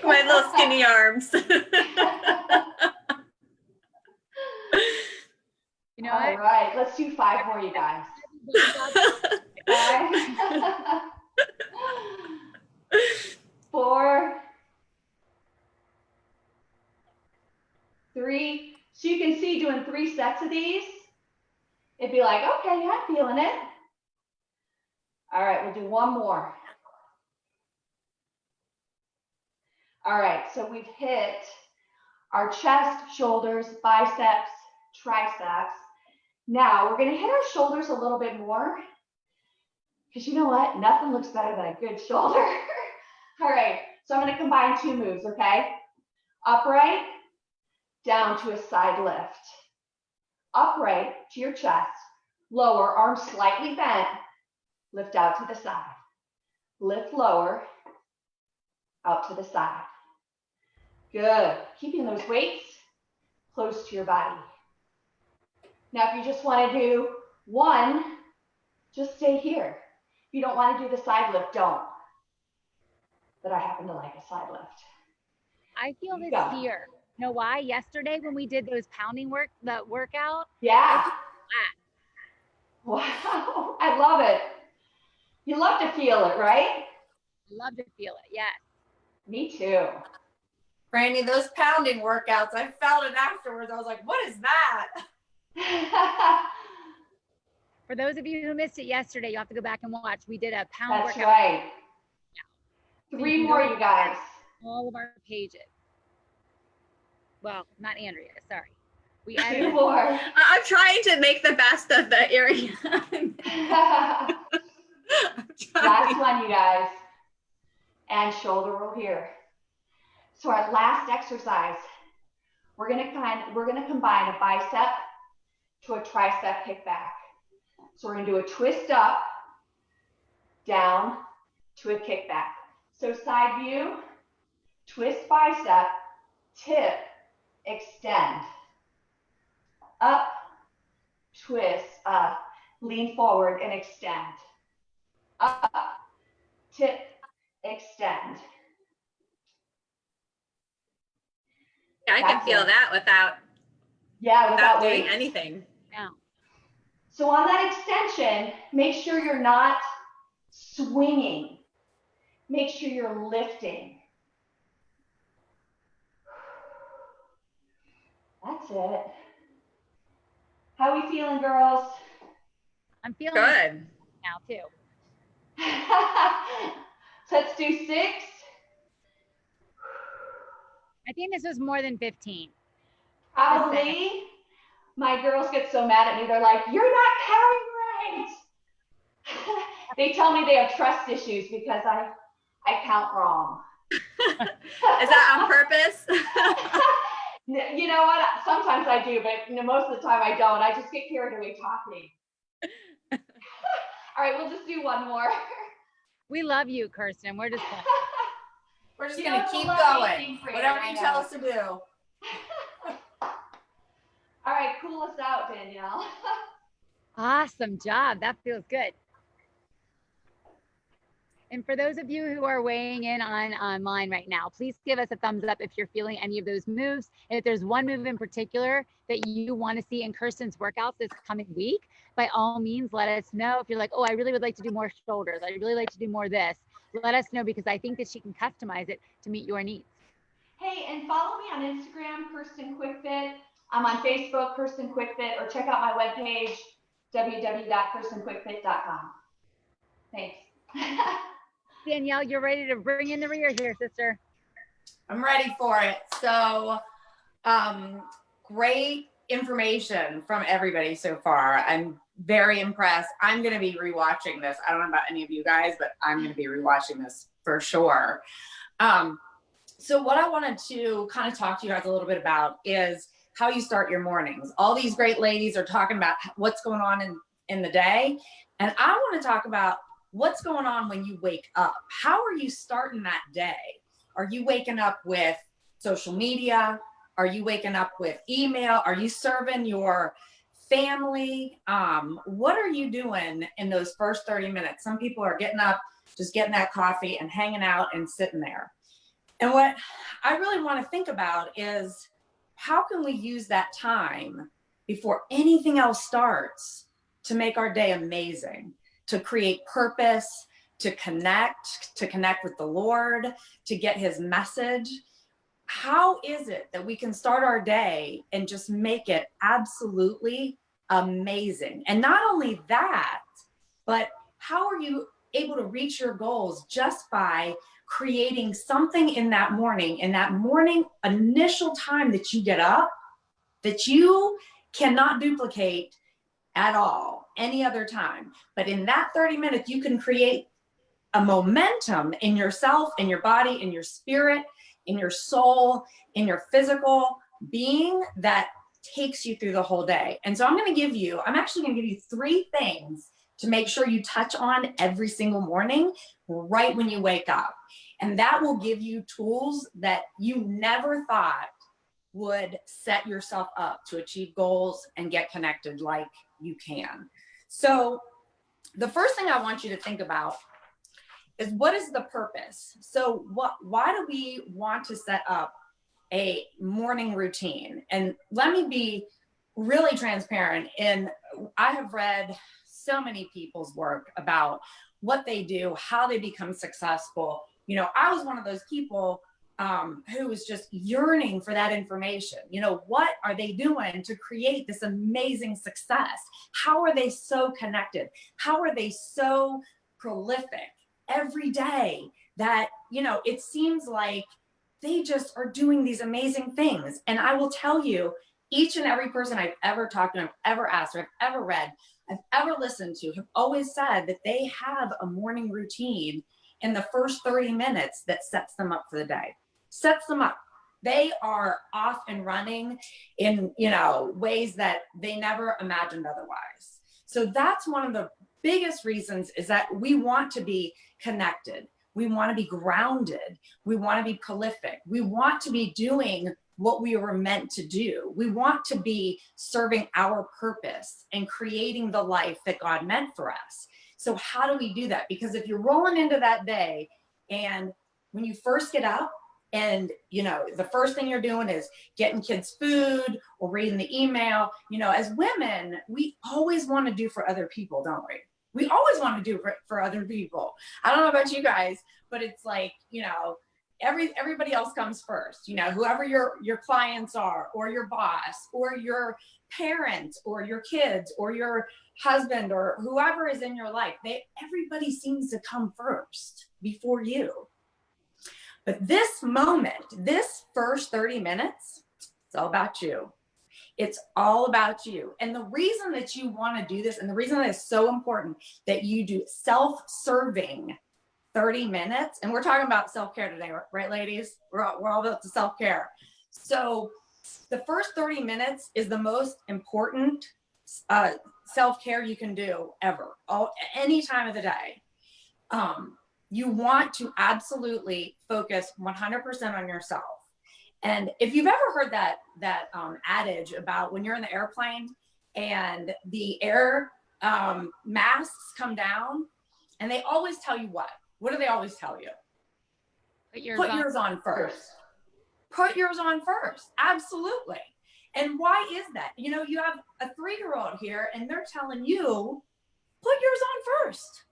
My little skinny arms. You know All what? right, let's do 5 more, you guys. 5, 4, 3. So you can see doing 3 sets of these. It'd be like, okay, yeah, I'm feeling it. All right, we'll do 1 more. All right, so we've hit our chest, shoulders, biceps, triceps. Now we're gonna hit our shoulders a little bit more, because you know what? Nothing looks better than a good shoulder. All right, so I'm gonna combine 2 moves, okay? Upright, down to a side lift. Upright to your chest, lower, arms slightly bent, lift out to the side. Lift lower, out to the side. Good, keeping those weights close to your body. Now, if you just want to do 1, just stay here. If you don't want to do the side lift, don't. But I happen to like a side lift. I feel this here. You know why? Yesterday when we did those pounding workout. Yeah. Wow, I love it. You love to feel it, right? I love to feel it, yes. Me too. Frannie, those pounding workouts, I felt it afterwards. I was like, what is that? For those of you who missed it yesterday, you have to go back and watch. We did a pound That's workout. right. Yeah. 3 more, you guys. All of our pages. Well, not Andrea, sorry. We 2 added more. I'm trying to make the best of the area. Last one, you guys. And shoulder roll here. So our last exercise, we're gonna combine a bicep to a tricep kickback. So we're gonna do a twist up, down to a kickback. So side view, twist bicep, tip, extend. Up, twist, lean forward and extend. Up, tip, extend. Yeah, I can feel that without doing weight. anything. Yeah. So on that extension, make sure you're not swinging. Make sure you're lifting. That's it. How are we feeling, girls? I'm feeling Good now too. So let's do 6. I think this was more than 15. Probably. My girls get so mad at me. They're like, you're not counting right. They tell me they have trust issues because I count wrong. Is that on purpose? You know what? Sometimes I do, but most of the time I don't. I just get carried away talking. All right, we'll just do 1 more. We love you, Kirsten. We're just playing. We're just going to keep going. Whatever you tell us to do. All right, cool us out, Danielle. Awesome job. That feels good. And for those of you who are weighing in online right now, please give us a thumbs up if you're feeling any of those moves. And if there's one move in particular that you want to see in Kirsten's workouts this coming week, by all means, let us know. If you're like, oh, I really would like to do more shoulders, I really like to do more this, let us know, because I think that she can customize it to meet your needs. Hey, and follow me on Instagram, Kirsten QuickFit. I'm on Facebook, Kirsten QuickFit, or check out my webpage, www.kirstenquickfit.com. Thanks. Danielle, you're ready to bring in the rear here, sister. I'm ready for it. So, great information from everybody so far. I'm very impressed. I'm going to be rewatching this. I don't know about any of you guys, but I'm going to be rewatching this for sure. So what I wanted to kind of talk to you guys a little bit about is how you start your mornings. All these great ladies are talking about what's going on in the day. And I want to talk about what's going on when you wake up. How are you starting that day? Are you waking up with social media? Are you waking up with email? Are you serving your family? What are you doing in those first 30 minutes? Some people are getting up, just getting that coffee and hanging out and sitting there. And what I really want to think about is, how can we use that time before anything else starts to make our day amazing, to create purpose, to connect with the Lord, to get his message? How is it that we can start our day and just make it absolutely amazing? And not only that, but how are you able to reach your goals just by creating something in that morning initial time that you get up, that you cannot duplicate at all any other time. But in that 30 minutes, you can create a momentum in yourself, in your body, in your spirit, in your soul, in your physical being that takes you through the whole day. And so I'm actually going to give you 3 things to make sure you touch on every single morning right when you wake up. And that will give you tools that you never thought would set yourself up to achieve goals and get connected like you can. So the first thing I want you to think about is, what is the purpose? So why do we want to set up a morning routine? And let me be really transparent. And I have read so many people's work about what they do, how they become successful. You know, I was one of those people who was just yearning for that information. You know, what are they doing to create this amazing success? How are they so connected? How are they so prolific every day that, you know, it seems like they just are doing these amazing things? And I will tell you, each and every person I've ever talked to, I've ever asked, or I've ever read, I've ever listened to, have always said that they have a morning routine in the first 30 minutes that sets them up for the day. Sets them up. They are off and running in, you know, ways that they never imagined otherwise. So that's one of the biggest reasons, is that we want to be connected. We want to be grounded. We want to be prolific. We want to be doing what we were meant to do. We want to be serving our purpose and creating the life that God meant for us. So how do we do that? Because if you're rolling into that day, and when you first get up, and, you know, the first thing you're doing is getting kids food or reading the email, you know, as women, we always want to do for other people, don't we? We always want to do for other people. I don't know about you guys, but it's like, you know, everybody else comes first. You know, whoever your clients are, or your boss, or your parents, or your kids, or your husband, or whoever is in your life, everybody seems to come first before you. But this moment, this first 30 minutes, it's all about you. It's all about you. And the reason that you want to do this, and the reason that it's so important that you do self-serving 30 minutes, and we're talking about self-care today, right, ladies? We're all about the self-care. So the first 30 minutes is the most important self-care you can do ever, any time of the day. You want to absolutely focus 100% on yourself. And if you've ever heard that adage about when you're in the airplane and the air masks come down, and they always tell you what? What do they always tell you? Put yours on first. Put yours on first. Absolutely. And why is that? You know, you have a 3-year-old here, and they're telling you, put yours on first.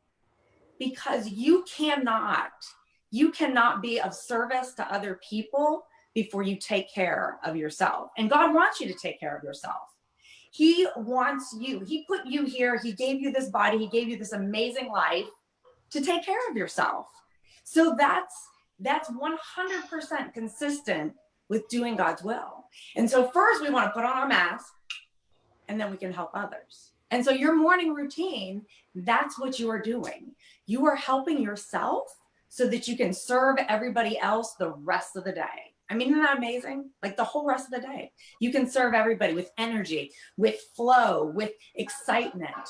Because you cannot be of service to other people before you take care of yourself. And God wants you to take care of yourself. He wants you. He put you here. He gave you this body. He gave you this amazing life to take care of yourself. So that's 100% consistent with doing God's will. And so first we want to put on our mask, and then we can help others. And so your morning routine, that's what you are doing. You are helping yourself so that you can serve everybody else the rest of the day. I mean, isn't that amazing? Like the whole rest of the day, you can serve everybody with energy, with flow, with excitement,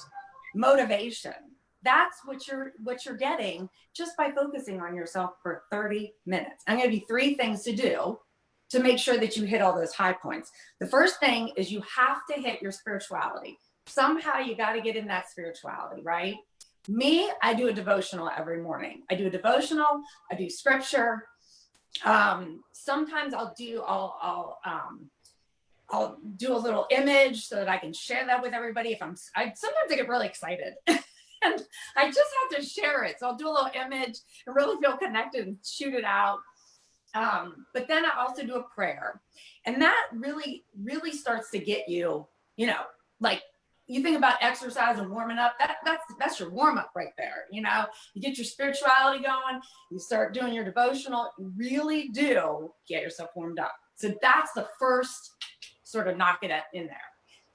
motivation. that's what you're getting just by focusing on yourself for 30 minutes. I'm going to give you 3 things to do to make sure that you hit all those high points. The first thing is you have to hit your spirituality. Somehow you got to get in that spirituality, right? Me, I do a devotional every morning. I do a devotional, I do scripture. Sometimes I'll do a little image so that I can share that with everybody. Sometimes I get really excited and I just have to share it. So I'll do a little image and really feel connected and shoot it out. But then I also do a prayer, and that really, really starts to get you, you know, like you think about exercise and warming up, that's your warm up right there. You know, you get your spirituality going, you start doing your devotional, you really do get yourself warmed up. So that's the first sort of knock it in there.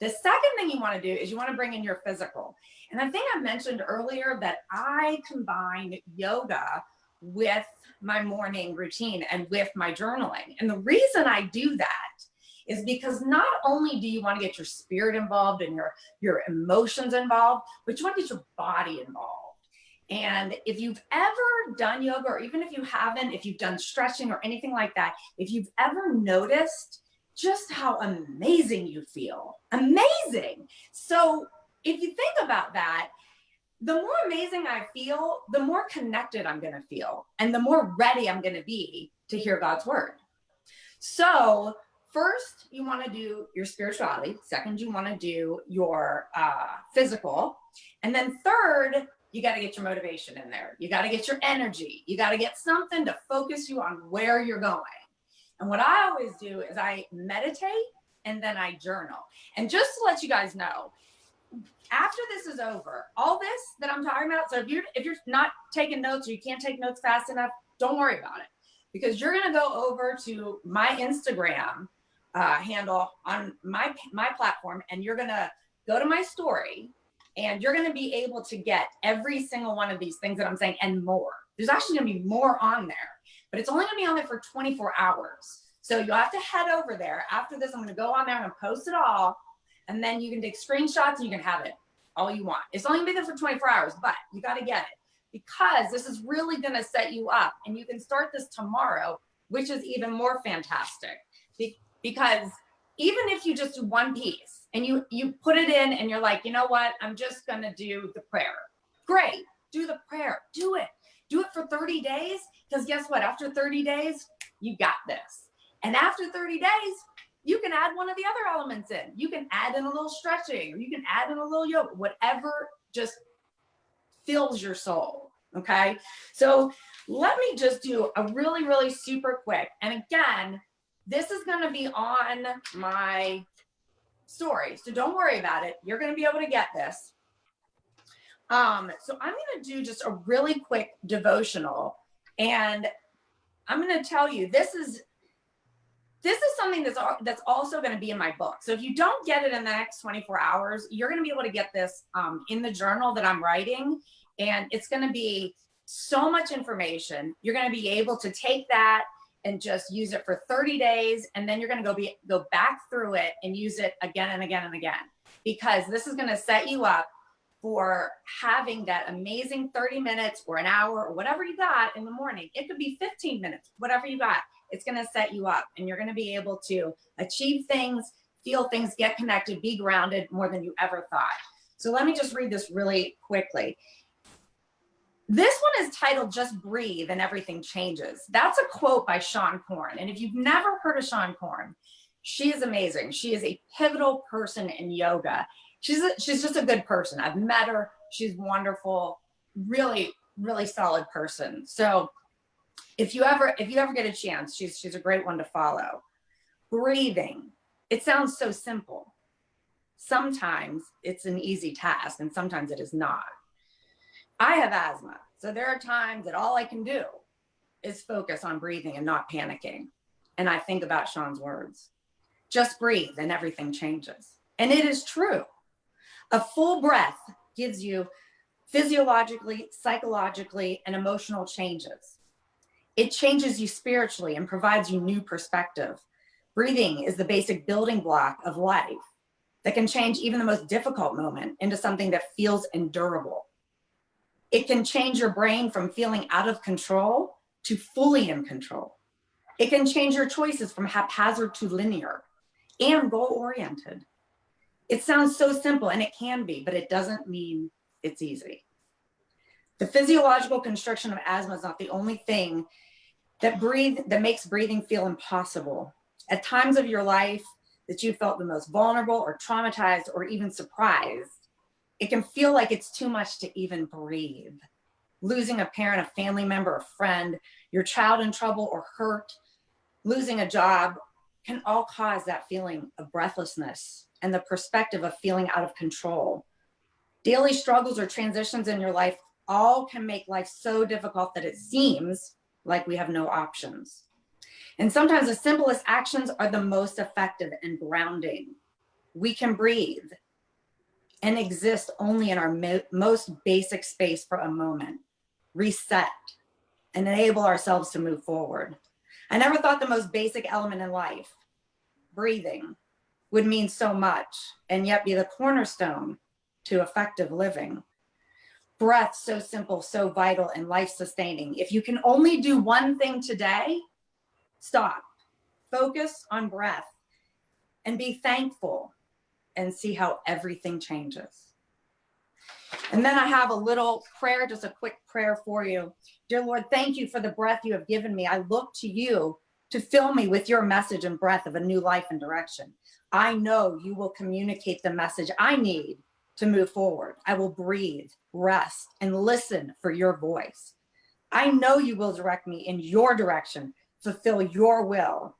The second thing you want to do is you want to bring in your physical. And I think I mentioned earlier that I combine yoga with my morning routine and with my journaling. And the reason I do that is because not only do you want to get your spirit involved and your emotions involved, but you want to get your body involved. And if you've ever done yoga, or even if you haven't, if you've done stretching or anything like that, if you've ever noticed just how amazing you feel, amazing. So if you think about that, the more amazing I feel, the more connected I'm going to feel, and the more ready I'm going to be to hear God's word. So first, you want to do your spirituality. Second, you want to do your physical. And then third, you got to get your motivation in there. You got to get your energy. You got to get something to focus you on where you're going. And what I always do is I meditate and then I journal. And just to let you guys know, after this is over, all this that I'm talking about, so if you're not taking notes or you can't take notes fast enough, don't worry about it, because you're going to go over to my Instagram handle on my platform, and you're going to go to my story, and you're going to be able to get every single one of these things that I'm saying and more. There's actually going to be more on there, but it's only going to be on there for 24 hours. So you'll have to head over there. After this, I'm going to go on there, I'm going to post it all, and then you can take screenshots and you can have it all you want. It's only going to be there for 24 hours, but you got to get it, because this is really going to set you up, and you can start this tomorrow, which is even more fantastic. Because even if you just do one piece and you put it in and you're like, you know what, I'm just going to do the prayer. Great. Do the prayer. Do it for 30 days. Because guess what? After 30 days, you got this. And after 30 days, you can add one of the other elements in. You can add in a little stretching, or you can add in a little yoga, whatever just fills your soul. Okay. So let me just do a really, really super quick. And again, this is going to be on my story, so don't worry about it. You're going to be able to get this. So I'm going to do just a really quick devotional, and I'm going to tell you, this is something that's also going to be in my book. So if you don't get it in the next 24 hours, you're going to be able to get this in the journal that I'm writing, and it's going to be so much information. You're going to be able to take that and just use it for 30 days. And then you're going to go back through it and use it again and again and again, because this is going to set you up for having that amazing 30 minutes or an hour or whatever you got in the morning. It could be 15 minutes, whatever you got. It's going to set you up, and you're going to be able to achieve things, feel things, get connected, be grounded more than you ever thought. So let me just read this really quickly. This one is titled Just Breathe and Everything Changes. That's a quote by Sean Korn. And if you've never heard of Sean Korn, she is amazing. She is a pivotal person in yoga. She's just a good person. I've met her. She's wonderful, really, really solid person. So if you ever get a chance, she's a great one to follow. Breathing. It sounds so simple. Sometimes it's an easy task, and sometimes it is not. I have asthma, so there are times that all I can do is focus on breathing and not panicking. And I think about Sean's words. Just breathe and everything changes. And it is true. A full breath gives you physiologically, psychologically, and emotional changes. It changes you spiritually and provides you new perspective. Breathing is the basic building block of life that can change even the most difficult moment into something that feels endurable. It can change your brain from feeling out of control to fully in control. It can change your choices from haphazard to linear and goal-oriented. It sounds so simple, and it can be, but it doesn't mean it's easy. The physiological construction of asthma is not the only thing that makes breathing feel impossible. At times of your life that you felt the most vulnerable or traumatized or even surprised, it can feel like it's too much to even breathe. Losing a parent, a family member, a friend, your child in trouble or hurt, losing a job can all cause that feeling of breathlessness and the perspective of feeling out of control. Daily struggles or transitions in your life all can make life so difficult that it seems like we have no options. And sometimes the simplest actions are the most effective and grounding. We can breathe and exist only in our most basic space for a moment, reset, and enable ourselves to move forward. I never thought the most basic element in life, breathing, would mean so much and yet be the cornerstone to effective living. Breath, so simple, so vital, and life-sustaining. If you can only do one thing today, stop, focus on breath, and be thankful and see how everything changes. And then I have a little prayer, just a quick prayer for you. Dear Lord, thank you for the breath you have given me. I look to you to fill me with your message and breath of a new life and direction. I know you will communicate the message I need to move forward. I will breathe, rest, and listen for your voice. I know you will direct me in your direction, fulfill your will.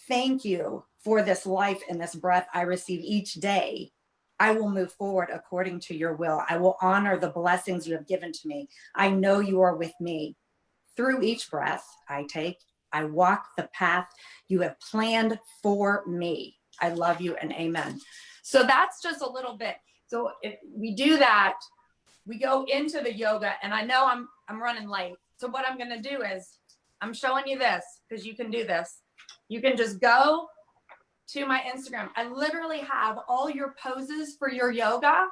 Thank you for this life and this breath I receive each day. I will move forward according to your will. I will honor the blessings you have given to me. I know you are with me. Through each breath I take, I walk the path you have planned for me. I love you and amen. So that's just a little bit. So if we do that, we go into the yoga, and I know I'm running late. So what I'm going to do is I'm showing you this because you can do this. You can just go to my Instagram. I literally have all your poses for your yoga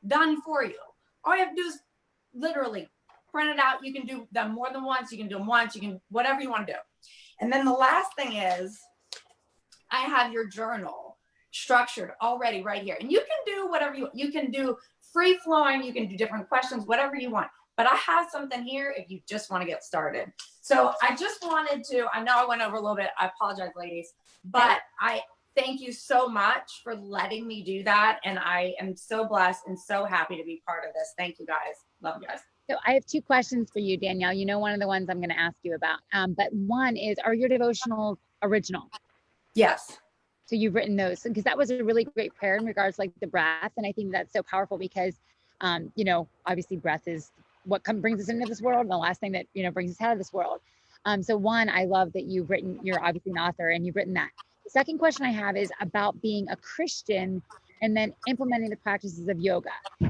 done for you. All you have to do is literally print it out. You can do them more than once. You can do them once. You can, whatever you want to do. And then the last thing is I have your journal structured already right here. And you can do whatever you can do free flowing. You can do different questions, whatever you want. But I have something here if you just want to get started. So I just wanted to, I know I went over a little bit. I apologize, ladies, but I thank you so much for letting me do that. And I am so blessed and so happy to be part of this. Thank you guys. Love you guys. So I have two questions for you, Danielle. You know, one of the ones I'm going to ask you about. But one is, are your devotionals original? Yes. So you've written those, because that was a really great prayer in regards to like the breath. And I think that's so powerful because, you know, obviously breath is what brings us into this world, and the last thing that, you know, brings us out of this world. So one, I love that you've written, you're obviously an author and you've written that. The second question I have is about being a Christian and then implementing the practices of yoga.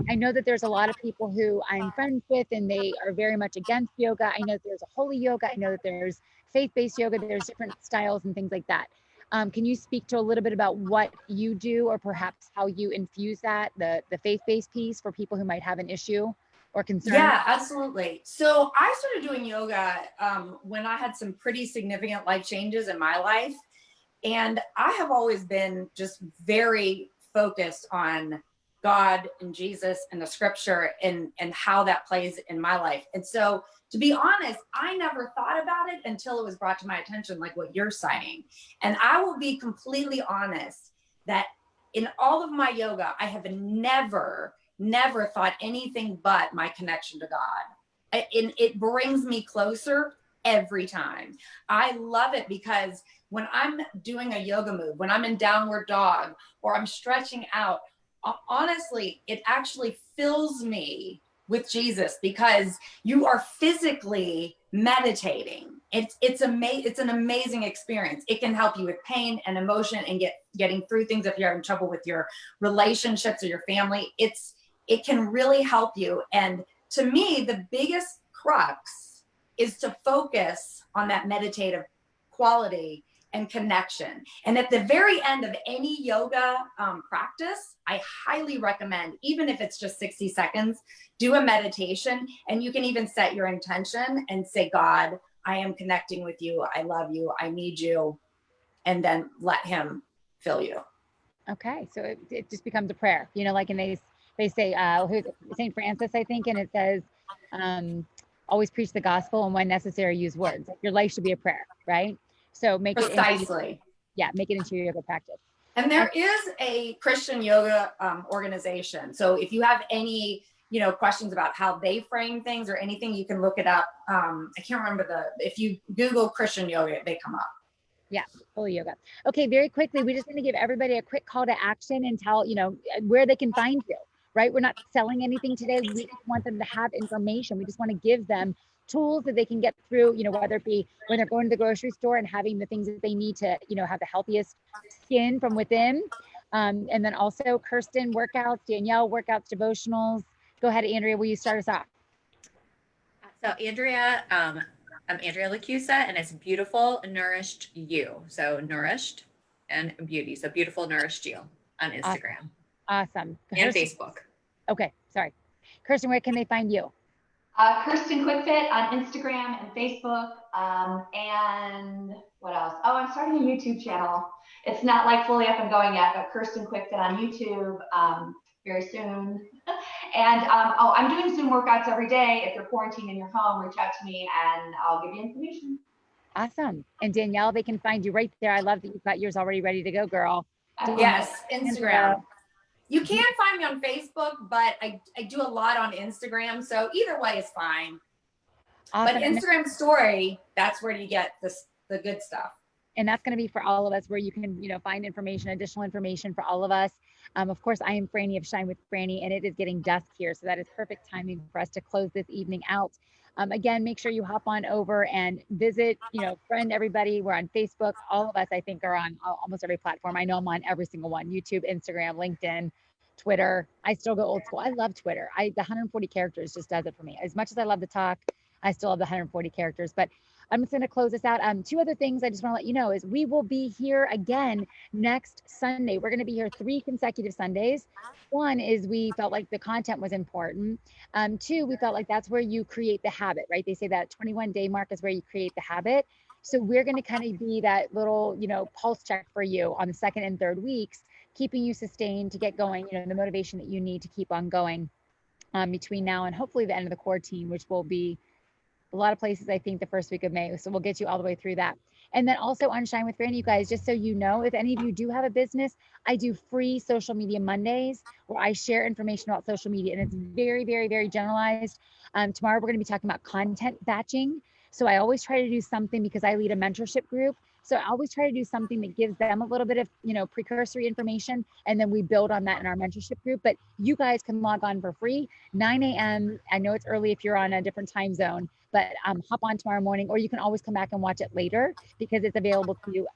I know that there's a lot of people who I'm friends with and they are very much against yoga. I know that there's a holy yoga. I know that there's faith-based yoga. There's different styles and things like that. Can you speak to a little bit about what you do, or perhaps how you infuse that, the faith-based piece, for people who might have an issue or concern? Yeah, absolutely. So I started doing yoga when I had some pretty significant life changes in my life. And I have always been just very focused on God and Jesus and the scripture and how that plays in my life. And so, to be honest, I never thought about it until it was brought to my attention, like what you're saying. And I will be completely honest that in all of my yoga, I have never thought anything but my connection to God. It brings me closer every time. I love it because when I'm doing a yoga move, when I'm in downward dog or I'm stretching out, honestly, it actually fills me with Jesus, because you are physically meditating. It's an amazing experience. It can help you with pain and emotion and getting through things if you're having trouble with your relationships or your family. It can really help you. And to me, the biggest crux is to focus on that meditative quality and connection. And at the very end of any yoga practice, I highly recommend, even if it's just 60 seconds, do a meditation. And you can even set your intention and say, God, I am connecting with you. I love you. I need you. And then let him fill you. Okay. So it just becomes a prayer, you know, like, and they say, who's St. Francis, I think, and it says, always preach the gospel, and when necessary, use words. Like, your life should be a prayer, right? So make Precisely. make it into your yoga practice. And there is a Christian yoga organization. So if you have any, you know, questions about how they frame things or anything, you can look it up. I can't remember if you Google Christian yoga, they come up. Yeah, fully yoga. Okay, very quickly, we just want to give everybody a quick call to action and tell, you know, where they can find you, right? We're not selling anything today. We just want them to have information. We just want to give them tools that they can get through, you know, whether it be when they're going to the grocery store and having the things that they need to, you know, have the healthiest skin from within. And then also Kirsten workouts, Danielle workouts, devotionals. Go ahead, Andrea, will you start us off? So Andrea, I'm Andrea LaChiusa, and it's Beautiful Nourished You. So nourished and beauty. So Beautiful Nourished You on Instagram. Awesome. And Facebook. Okay, sorry. Kirsten, where can they find you? Kirsten QuickFit on Instagram and Facebook. And what else? Oh, I'm starting a YouTube channel. It's not like fully up and going yet, but Kirsten QuickFit on YouTube very soon. And I'm doing Zoom workouts every day. If you're quarantined in your home, reach out to me and I'll give you information. Awesome. And Danielle, they can find you right there. I love that you've got yours already ready to go, girl. Yes, Instagram. You can find me on Facebook, but I do a lot on Instagram. So either way is fine. Awesome. But Instagram story, that's where you get the good stuff. And that's going to be for all of us, where you can, you know, find information, additional information for all of us. Of course, I am Frannie of Shine with Frannie, and it is getting dusk here. So that is perfect timing for us to close this evening out. Again, make sure you hop on over and visit, you know, friend everybody. We're on Facebook. All of us, I think, are on almost every platform. I know I'm on every single one: YouTube, Instagram, LinkedIn, Twitter. I still go old school. I love Twitter. The 140 characters just does it for me. As much as I love to talk, I still have the 140 characters. But I'm just going to close this out. Two other things I just want to let you know is we will be here again next Sunday. We're going to be here 3 consecutive Sundays. One is we felt like the content was important. 2, we felt like that's where you create the habit, right? They say that 21-day mark is where you create the habit. So we're going to kind of be that little, you know, pulse check for you on the 2nd and 3rd weeks, keeping you sustained to get going, you know, the motivation that you need to keep on going between now and hopefully the end of the quarantine, which will be a lot of places, I think, the 1st week of May. So we'll get you all the way through that. And then also on Shine with Frannie, you guys, just so you know, if any of you do have a business, I do free social media Mondays where I share information about social media, and it's very, very, very generalized. Tomorrow, we're going to be talking about content batching. So I always try to do something, because I lead a mentorship group. So I always try to do something that gives them a little bit of, you know, precursory information, and then we build on that in our mentorship group. But you guys can log on for free, 9 a.m. I know it's early if you're on a different time zone, but hop on tomorrow morning, or you can always come back and watch it later because it's available to you.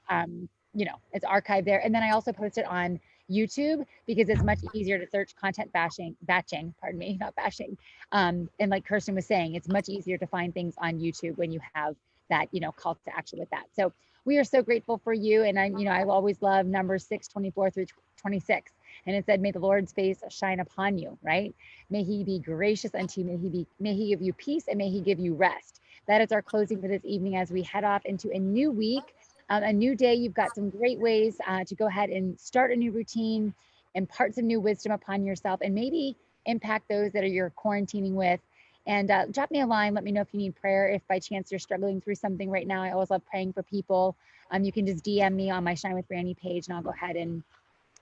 You know, it's archived there. And then I also post it on YouTube because it's much easier to search content batching, pardon me, not bashing. And like Kirsten was saying, it's much easier to find things on YouTube when you have that, you know, call to action with that. So we are so grateful for you. And I always love Numbers 6:24 through 26. And it said, may the Lord's face shine upon you, right? May he be gracious unto you. May he give you peace, and may he give you rest. That is our closing for this evening as we head off into a new week, a new day. You've got some great ways to go ahead and start a new routine, impart some new wisdom upon yourself, and maybe impact those that you're quarantining with. And drop me a line. Let me know if you need prayer. If by chance you're struggling through something right now, I always love praying for people. You can just DM me on my Shine with Frannie page, and I'll go ahead and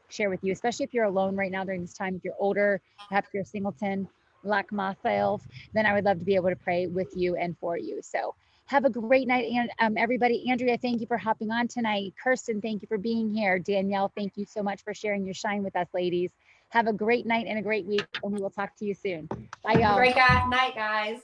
share with you, especially if you're alone right now during this time. If you're older, perhaps you're a singleton like myself, then I would love to be able to pray with you and for you. So have a great night, and everybody. Andrea, thank you for hopping on tonight. Kirsten, thank you for being here. Danielle, thank you so much for sharing your shine with us, ladies. Have a great night and a great week, and we will talk to you soon. Bye, y'all. Great night, guys.